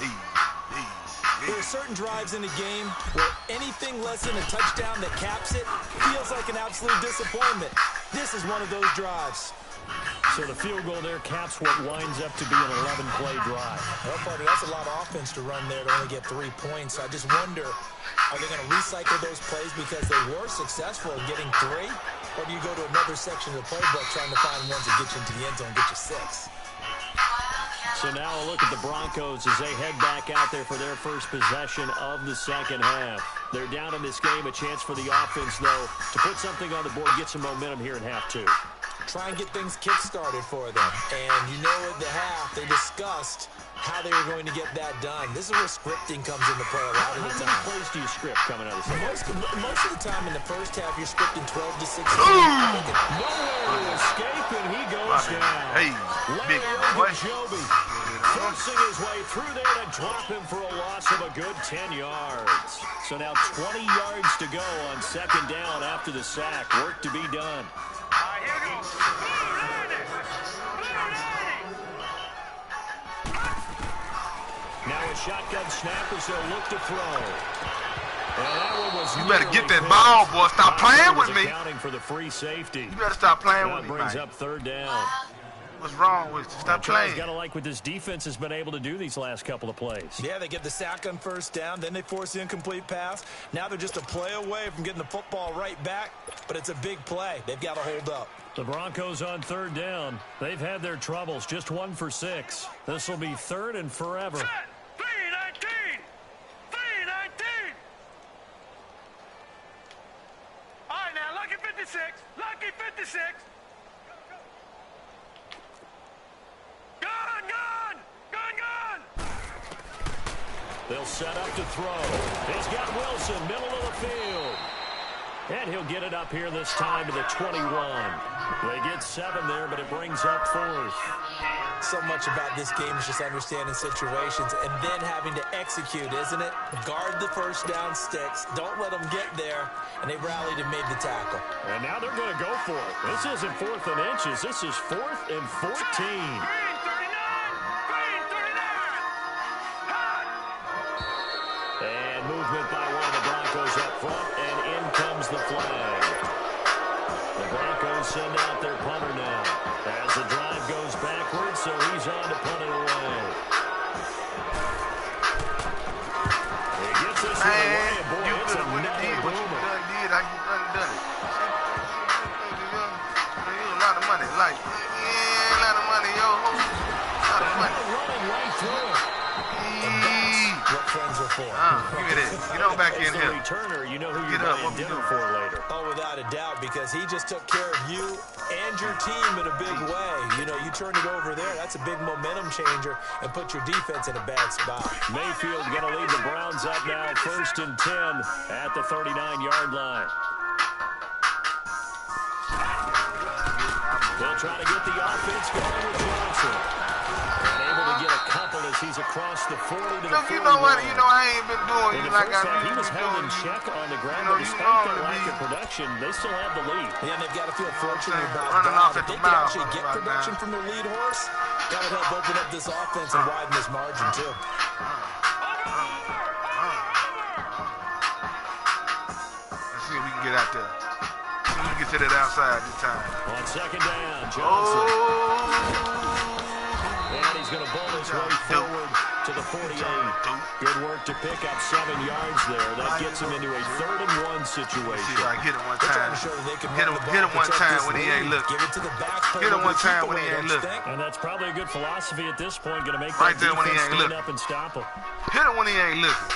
There are certain drives in the game where anything less than a touchdown that caps it feels like an absolute disappointment. This is one of those drives. So the field goal there caps what winds up to be an 11-play drive. Well, partner, that's a lot of offense to run there to only get 3 points. I just wonder, are they going to recycle those plays because they were successful in getting 3? Or do you go to another section of the playbook trying to find ones that get you into the end zone and get you 6? So now a look at the Broncos as they head back out there for their first possession of the 2nd half. They're down in this game. A chance for the offense, though, to put something on the board, get some momentum here in half two. Try and get things kick-started for them. And you know at the half, they discussed how they were going to get that done. This is where scripting comes into play a lot of the time. How many plays do you script coming out of this? Most of the time in the first half, you're scripting 12 to 16. Nowhere to escape, and he goes down. Hey, big boy. Forcing his way through there to drop him for a loss of a good 10 yards. So now 20 yards to go on second down after the sack. Work to be done. Now a shotgun snap as they'll look to throw. You better get that ball, boy. Stop playing with me. For the free safety. You better stop playing with me, brings up third down. What's wrong with you? Stop playing. Got to like what this defense has been able to do these last couple of plays. Yeah, they get the sack on first down, then they force the incomplete pass. Now they're just a play away from getting the football right back, but it's a big play. They've got to hold up. The Broncos on third down. They've had their troubles, just 1 for 6. This will be third and forever. 3-19! All right, now, lucky 56. Lucky 56. They'll set up to throw. He's got Wilson, middle of the field. And he'll get it up here this time to the 21. They get 7 there, but it brings up 4th. So much about this game is just understanding situations and then having to execute, isn't it? Guard the first down sticks. Don't let them get there. And they rallied and made the tackle. And now they're going to go for it. This isn't 4th and inches. This is 4th and 14. Movement by one of the Broncos up front, and in comes the flag. The Broncos send out their punter now as the drive goes backwards, so he's on to punt it away. He gets this one away, and boy, it's a nutty boomer. A lot of money, like, yeah, a lot of money, yo. A lot of money. Running right through it. What friends are for. Give me that. Get on back in here. Returner, you know who you're buying dinner for later. Oh, without a doubt, because he just took care of you and your team in a big way. You know, you turn it over there. That's a big momentum changer and put your defense in a bad spot. Mayfield going to lead the Browns up now, 1st and 10 at the 39-yard line. They'll try to get the offense going with Johnson. And able to get a couple as he's across the 40 to the 40. You know what? You know, I ain't been doing you like I usually do. He was held in check on the ground, but despite their lack of production, they still have the lead. Yeah, and they've got to feel fortunate about that. If they can actually get production from their lead horse, that would help open up this offense and widen this margin, too. Let's see if we can get out there. See if we can get to that outside this time. On second down, Johnson. And he's going to bowl his way forward to the 48. Good work to pick up 7 yards there. That gets him into a 3rd and 1 situation. See if I get it one time. Hit him one time when he ain't looking. Hit him one time when he ain't looking. And that's probably a good philosophy at this point. Going to make right that there when he ain't stand looking. Up and stop him. Hit him when he ain't looking.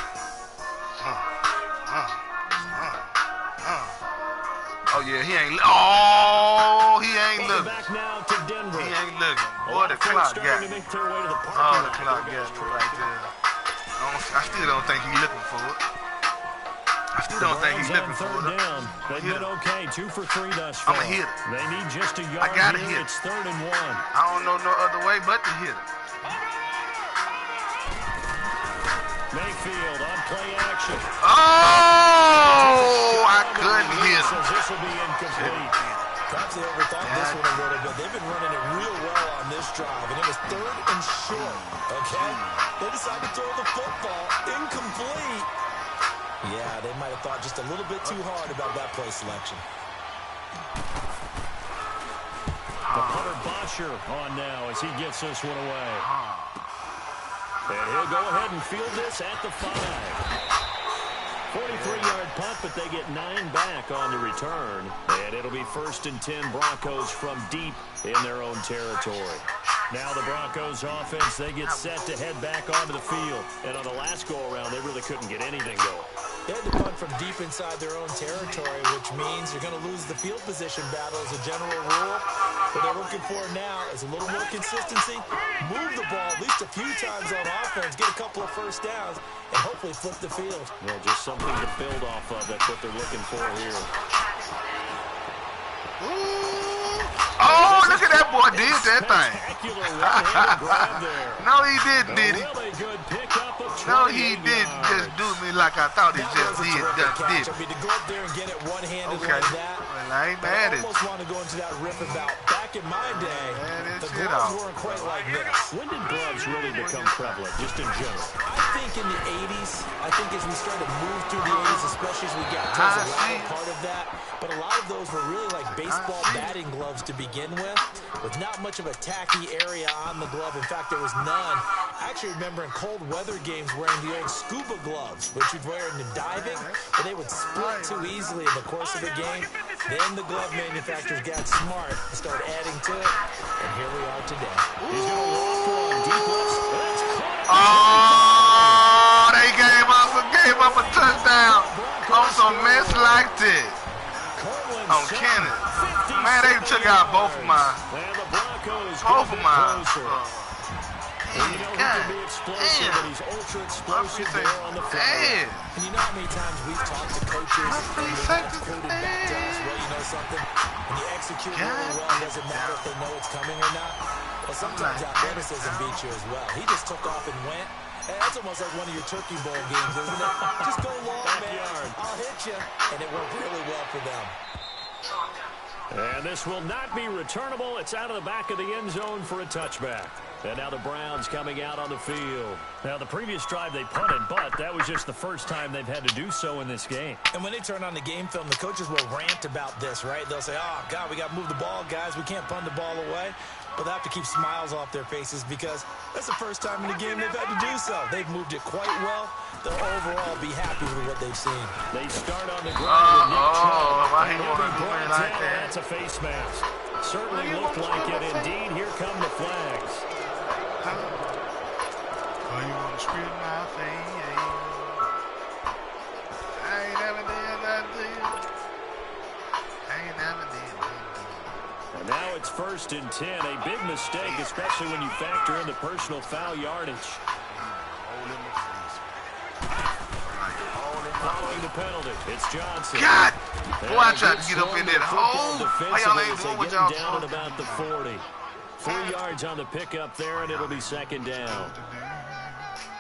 Oh yeah, he ain't. Oh, he ain't looking. Back now to Denver. He ain't looking. Boy, the clock got me. The clock got me right there. I still don't think he's looking for it. I still don't think he's looking for it. Down. They've been okay. 2 for 3 thus far. I'ma hit it. They need just a yard. I gotta here. hit it. It's 3rd and 1. I don't know no other way but to hit it. Mayfield on play action. Oh, I couldn't hit him. This will be incomplete. Perhaps they overthought this one a little bit. They've been running it real well on this drive, and it was 3rd and short, okay? They decided to throw the football incomplete. Yeah, they might have thought just a little bit too hard about that play selection. The punter Bosher on now as he gets this one away. And he'll go ahead and field this at the 5. 43-yard punt, but they get 9 back on the return. And it'll be 1st and 10 Broncos from deep in their own territory. Now the Broncos offense, they get set to head back onto the field. And on the last go-around, they really couldn't get anything going. They had to punt from deep inside their own territory, which means you're going to lose the field position battle as a general rule. What they're looking for now is a little more consistency, move the ball at least a few times on offense, get a couple of first downs, and hopefully flip the field. Yeah, just something to build off of. That's what they're looking for here. Oh, look at that boy did that thing. No, he didn't, did he? No, he didn't just do me like I thought he just did. I mean, to go up there and get it one-handed like that. Well, I ain't mad at you. I almost want to go into that riff about back in my day, the gloves weren't quite like this. When did gloves really become prevalent, just in general? I think in the 80s. I think as we started to move through the 80s, especially as we got towards the latter part of that. But a lot of those were really like baseball batting gloves to begin with not much of a tacky area on the glove. In fact, there was none. I actually remember in cold weather games wearing the old scuba gloves, which you'd wear in the diving, but they would split too easily in the course of the game. Then the glove manufacturers got smart and started adding to it, and here we are today. He's going to walk one deep left. Oh, they gave up a touchdown on some mess like this. On Kenneth. Man, they took out both of my. God damn. He's ultra explosive there on the field. And you know how many times we've talked to coaches and they've quoted back to us, well, you know something, when you execute really well, it doesn't matter if they know it's coming or not. Well, sometimes athleticism beats you as well. He just took off and went. And that's almost like one of your Turkey Bowl games, isn't it? Just go long, man. I'll hit you. And it worked really well for them. And this will not be returnable. It's out of the back of the end zone for a touchback. And now the Browns coming out on the field. Now, the previous drive they punted, but that was just the first time they've had to do so in this game. And when they turn on the game film, the coaches will rant about this, right? They'll say, oh, God, we got to move the ball, guys. We can't punt the ball away. But they have to keep smiles off their faces because that's the first time in the game they've had to do so. They've moved it quite well. They'll overall be happy with what they've seen. They start on the ground with Nick Chubb. Why he want to do it like that? That's a face mask. Certainly looked like it. Indeed, here come the flags. Oh, you want to scream my face? I ain't never did nothing. I ain't never did nothing. And now it's 1st and 10. A big mistake, especially when you factor in the personal foul yardage. Following the penalty, it's Johnson. God! Boy, I tried to get up in that hole. Why y'all ain't doing what y'all down at about the 40. 3 yards on the pickup there, and it'll be 2nd down.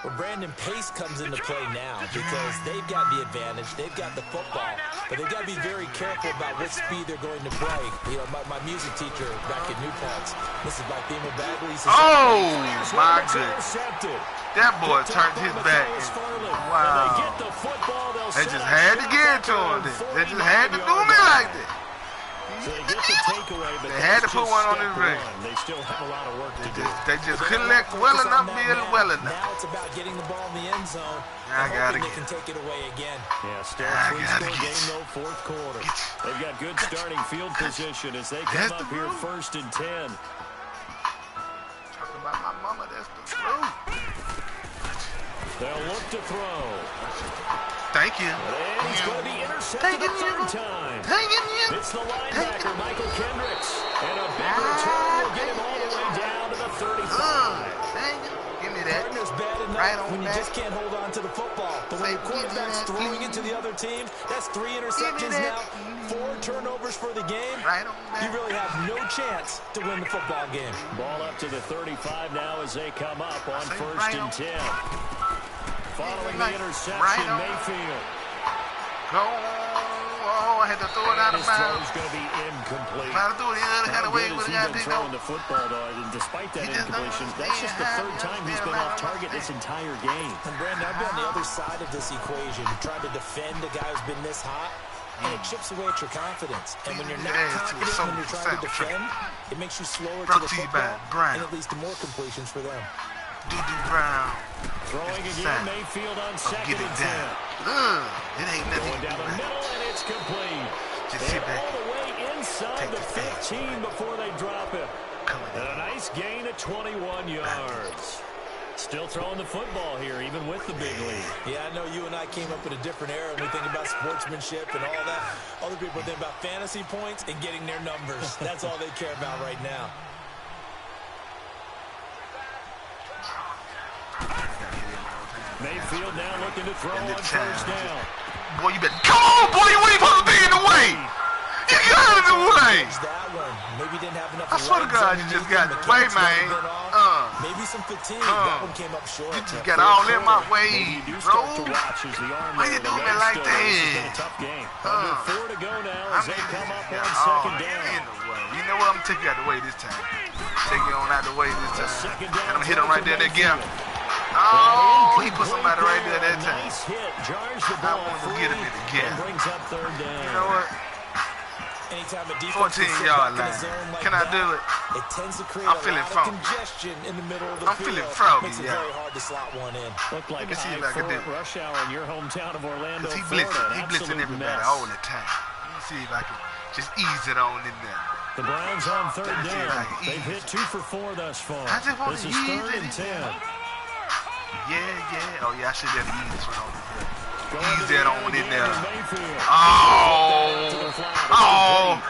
Well, Brandon, pace comes into play now because they've got the advantage. They've got the football, but they've got to be very careful about what speed they're going to play. You know, my music teacher back at New Paltz, Mrs. Thema Bagley. Oh, my goodness. That boy turned his back. Wow. They just had to get it to him. They just had to do me like that. So they get the takeaway, but they had to put one on his ring. They still have a lot of work to do. They just couldn't let well enough be well enough. Now it's about getting the ball in the end zone. I got it. They can take it away again. Yeah, still a 3-score game, though, 4th quarter. They've got good starting field position as they come up here 1st and 10. Talking about my mama, that's the truth. They'll look to throw. Thank you. And he's going to be intercepted a 3rd time. It's the linebacker, Michael Kendricks. And a big return will get him all the way down to the 35. Give me that. Partner's bad enough right on when you that. just can't hold on to the football. But when the quarterback's throwing it to the other team, that's 3 interceptions now, 4 turnovers for the game. Right on that. You really have no chance to win the football game. Ball up to the 35 now as they come up on 1st and 10. Following the interception, Mayfield. Go. Oh, I had to throw it out of bounds. His throw is going to be incomplete. I threw it the other kind of way, but he's been throwing the football, though, and despite that incompletion, that's just the 3rd time he's been off target this entire game. And Brandon, I've been on the other side of this equation, trying to defend a guy who's been this hot, and it chips away at your confidence. And when you're not confident, when you're trying to defend, it makes you slower to the football, and it leads to more completions for them. Brown. Throwing again, Mayfield on 2nd and 10. It ain't nothing. Going down the middle, and it's complete. Just sit back. All the way inside the 15 before they drop it. And a nice gain of 21 yards. Still throwing the football here, even with the big lead. Yeah, I know you and I came up in a different era, and we think about sportsmanship and all that. Other people think about fantasy points and getting their numbers. That's all they care about right now. Mayfield now looking to throw on first down. Boy, you better come on, boy. You ain't supposed to be in the way. You get out of the way. Maybe didn't have enough. I swear to God, you just got in the way, man. Maybe some fatigue. That one came up short. You just got all in my way, bro. Why you doing it like that? It's been a tough game. Under 4 to go now as they come up on second down. In the way. You know what? I'm gonna take you out the way this time. Take you on out the way this time. And I'm gonna hit him right there in that gap. Oh, he put somebody right there that time. Nice hit. Jars the ball. I want to get him in the gap. Brings up third down. You know what? Anytime a defense 14-yard line. Like Can I do it? It tends to create I'm a feeling lot of froggy. congestion in the middle of the I'm field. feeling froggy, Makes it yeah. very hard to slot one in. Looked like Let me see high if I can do it. rush hour in your hometown of Orlando, He Florida. blitzing. He An blitzing absolute everybody mess. all the time. Let me see if I can just ease it on in there. The Browns on third Let me see if I down. can They've ease hit 2 for 4 thus far. I just want This to is ease third it and in 10. Yeah. Oh, yeah, I should have eased this one on here. Going Ease to the that air on in again there. to Mayfield. Oh. To the flat. Oh.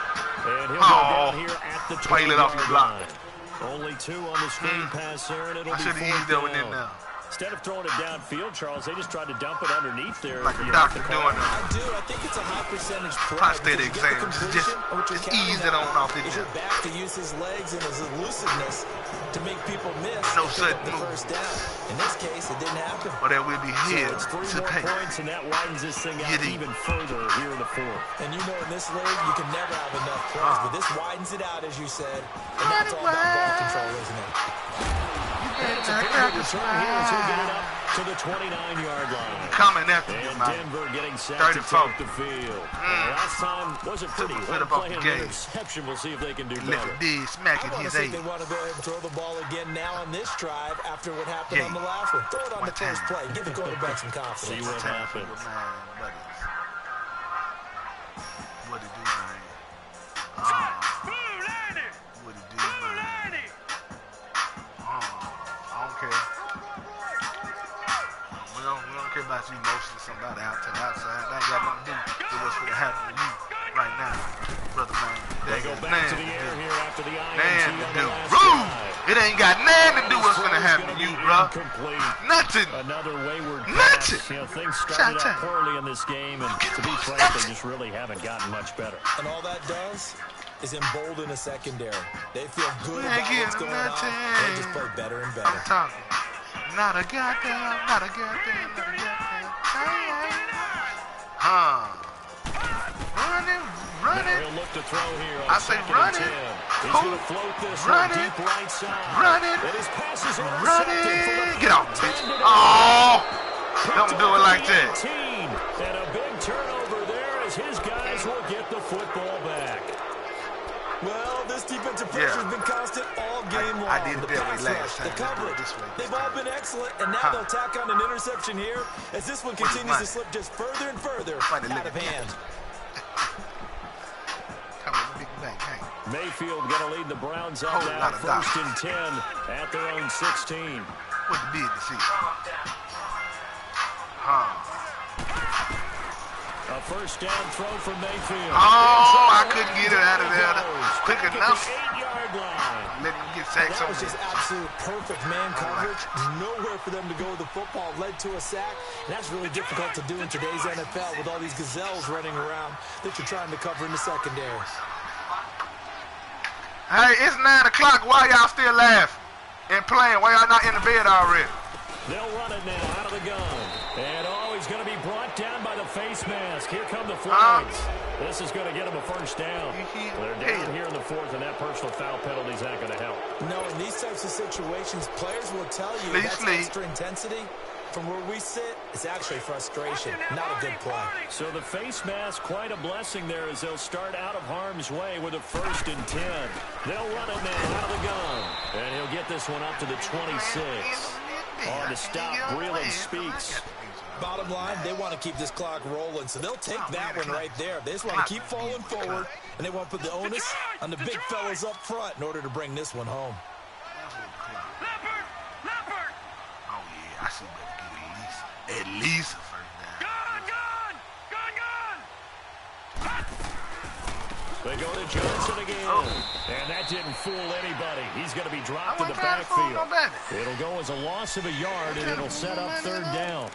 And he'll go down here at the Pile it off your 20-yard block. line. Only 2 on the screen pass there, and it'll I be should have eased fourth that one in down. there. Instead of throwing it downfield, Charles, they just tried to dump it underneath there. Like a You doctor have to doing call. it. I do. I think it's a high percentage play. Prostate because you get the exam. completion, and what you're Just counting ease it on off in is there. your back to use his legs and his elusiveness to make people miss No and pick sudden up the move. first down. In this case, it didn't happen. Or that will be So here it's 3 to more pay. points, and that widens this thing out Get it. even further here in the fourth. And you know in this league, you can never have enough points, but this widens it out, as you said. And that's all about ball control, isn't it? It's a pretty good return here as he'll get it up to the 29-yard line. Coming after you, And man. Denver getting set 34. to take the field. Last time wasn't pretty. Took a Let foot him up off play the an game. interception. We'll see if they can do Let better. the D smack I in want to his see aid. if they want to go ahead and throw the ball again now on this drive after what happened Yeah. on the last one. Throw it on One the first time. play. Give the quarterback some See confidence. what happens. What it do, man? What it do, man? I don't care. We don't care about you motioning somebody out to the outside. That ain't got nothing to do with what's going to happen to you right now, brother man. They go back to the air here after the INT Nothing on to the do. last Rude. drive. It ain't got nothing to do what's going to happen to you, bro. Nothing. Another wayward Nothing. pass. You know, things started out poorly in this game, and to be frank, they just really haven't gotten much better. And all that does is embolden a secondary. They feel good We ain't about what's getting going on. nothing. They just play better and better. I'm talking. Not a goddamn, not a goddamn, not a goddamn thing. Running. He'll look to throw here on I say second and running. 10. He's going to float this one Running. deep right side. Running. And his pass is intercepted for the Get off, bitch. intended Oh, don't do it like that. 18. And a big turnover there as his guys will get the football back. Well, this defensive pressure has been constant all game long. I did it the that way pass last rush, time. the Let's do it coverage, this way. they've all been excellent, and now they'll tack on an interception here as this one continues to slip just further and further out of hand. Come on, big bang, hey. Mayfield going to lead the Browns up now, first and 10 at their own 16. What the business is? A first down throw from Mayfield. Oh, I couldn't get it out of there quick Back at enough. the 8-yard line. Let me get sacked. That was just absolute perfect man coverage. Nowhere for them to go with the football. Led to a sack. And that's really difficult to do in today's NFL with all these gazelles running around that you're trying to cover in the secondary. Hey, it's 9 o'clock. Why y'all still laughing and playing? Why y'all not in the bed already? They'll run it now out of the gun. And he's going to be brought down by the face mask. Here come the flags. This is going to get him a first down. They're down here in the fourth, and that personal foul penalty is not going to help. No, in these types of situations, players will tell you that's extra intensity. From where we sit, it's actually frustration, not a good play. So the face mask, quite a blessing there as they'll start out of harm's way with a first and 10. They'll run it now out of the gun. And he'll get this one up to the 26. On to stop, Breland speaks. Bottom line, they want to keep this clock rolling, so they'll take that one right there. They just want to keep falling forward, and they want to put the onus on the big fellas up front in order to bring this one home. Johnson better get at least a first down. They go to Johnson again. And that didn't fool anybody. He's going to be dropped in the backfield. It'll go as a loss of a yard, and it'll set up third down.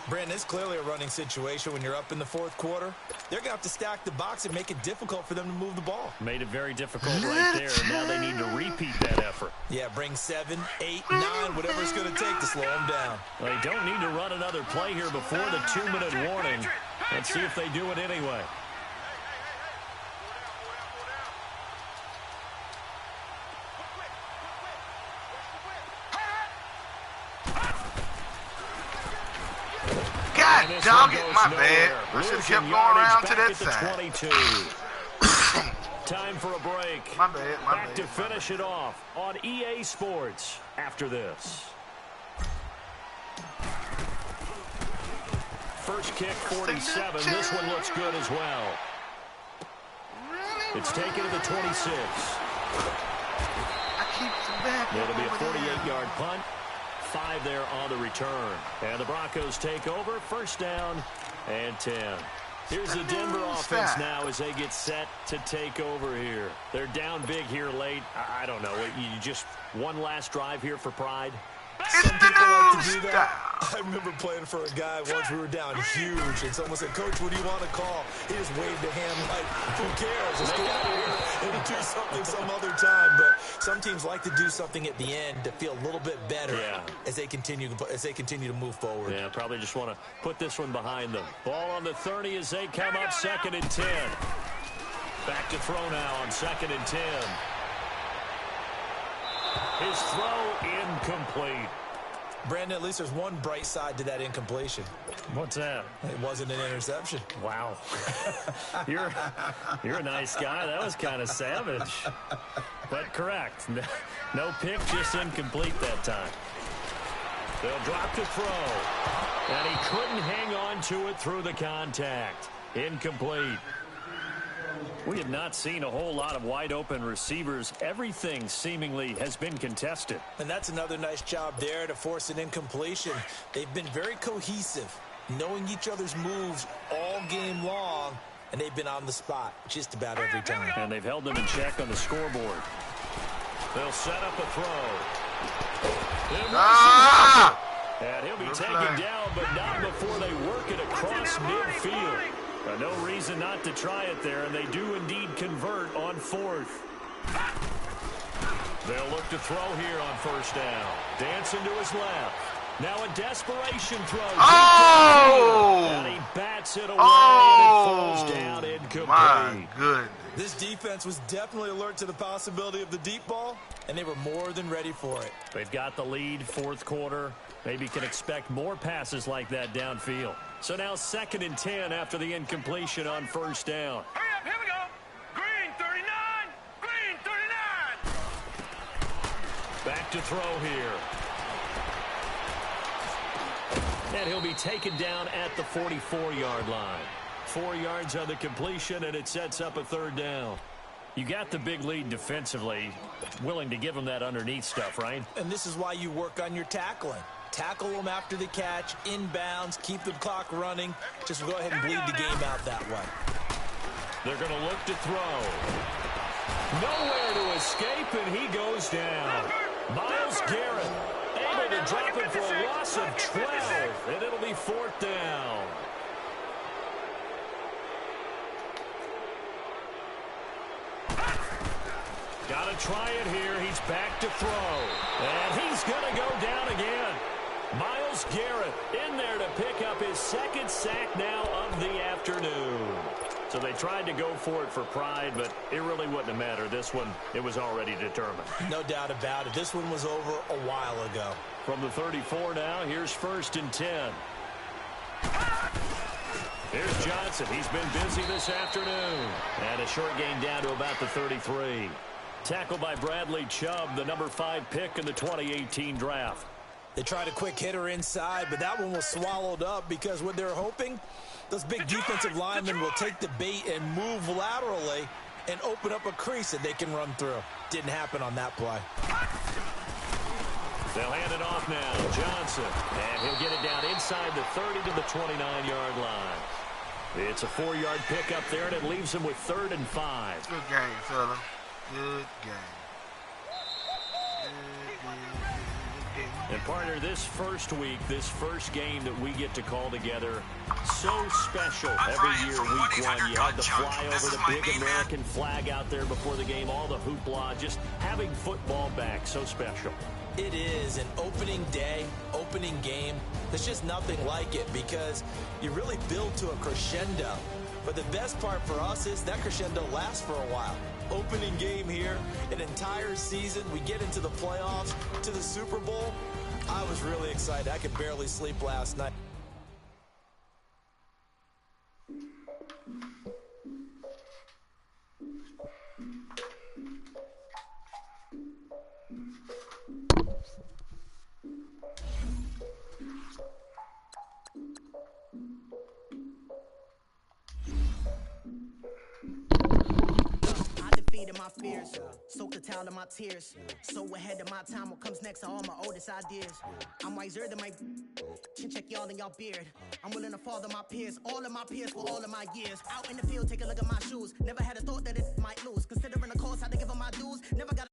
Brandon, it's clearly a running situation when you're up in the fourth quarter. They're going to have to stack the box and make it difficult for them to move the ball. Made it very difficult right there, and now they need to repeat that effort. Yeah, bring 7, 8, 9, whatever it's going to take to slow them down. They don't need to run another play here before the 2-minute warning. Let's see if they do it anyway. Dog it, my bad. I should have kept going around to that side. Time for a break. My bad, my Back bad. to finish it off on EA Sports after this. First kick, 47. This one looks good as well. It's taken to the 26. It'll be a 48-yard punt. 5 there on the return. And the Broncos take over. First down and 10. Here's the Denver offense now as they get set to take over here. They're down big here late. I don't know. You just one last drive here for pride? Some people like to do that. I remember playing for a guy once. We were down huge, and someone said, "Coach, what do you want to call?" He just waved a hand like, "Who cares? Let's get out of here and do something some other time." But some teams like to do something at the end to feel a little bit better as they continue to move forward. Yeah, probably just want to put this one behind them. Ball on the 30 as they come up 2nd and 10. Back to throw now on 2nd and 10. His throw incomplete. Brandon, at least there's one bright side to that incompletion. What's that? It wasn't an interception. Wow. You're a nice guy. That was kind of savage. But correct. No pick, just incomplete that time. They'll drop to throw. And he couldn't hang on to it through the contact. Incomplete. We have not seen a whole lot of wide-open receivers. Everything seemingly has been contested. And that's another nice job there to force an incompletion. They've been very cohesive, knowing each other's moves all game long, and they've been on the spot just about every time. And they've held them in check on the scoreboard. They'll set up a throw. And he'll be taken down, but not before they work it across midfield. No reason not to try it there, and they do indeed convert on 4th. They'll look to throw here on first down. Dancing to his left. Now a desperation throw. And he bats it away, and it falls down incomplete. My goodness. This defense was definitely alert to the possibility of the deep ball, and they were more than ready for it. They've got the lead, 4th quarter. Maybe can expect more passes like that downfield. So now 2nd and 10 after the incompletion on first down. Hurry up, here we go. Green 39, green 39. Back to throw here. And he'll be taken down at the 44-yard line. 4 yards on the completion, and it sets up a 3rd down. You got the big lead defensively, willing to give them that underneath stuff, right? And this is why you work on your tackling. Tackle them after the catch, inbounds, keep the clock running. Just go ahead and bleed the game out that way. They're going to look to throw. Nowhere to escape, and he goes down. Myles Garrett able to drop it for a loss of 12, and it'll be 4th down. Got to try it here. He's back to throw. And he's going to go down again. Myles Garrett in there to pick up his 2nd sack now of the afternoon. So they tried to go for it for pride, but it really wouldn't have mattered. This one, it was already determined. No doubt about it. This one was over a while ago. From the 34 now, here's 1st and 10. Here's Johnson. He's been busy this afternoon. And a short gain down to about the 33. Tackled by Bradley Chubb, the number 5 pick in the 2018 draft. They tried a quick hitter inside, but that one was swallowed up because what they're hoping, those big defensive linemen will take the bait and move laterally and open up a crease that they can run through. Didn't happen on that play. They'll hand it off now. Johnson. And he'll get it down inside the 30 to the 29-yard line. It's a 4-yard pickup there, and it leaves him with 3rd and 5. Good game, fella. Good game. And partner, this first week, this first game that we get to call together, so special every year, week 1. You had the flyover, the big American flag out there before the game, all the hoopla, just having football back, so special. It is an opening day, opening game. There's just nothing like it because you really build to a crescendo. But the best part for us is that crescendo lasts for a while. Opening game here, an entire season. We get into the playoffs, to the Super Bowl. I was really excited. I could barely sleep last night. My fears, soak the towel in my tears. So ahead of my time, what comes next are all my oldest ideas. I'm wiser than my chin check y'all in y'all beard. I'm willing to father my peers, all of my peers for all of my years. Out in the field, take a look at my shoes. Never had a thought that it might lose. Considering the cost, I had to give them my dues. Never got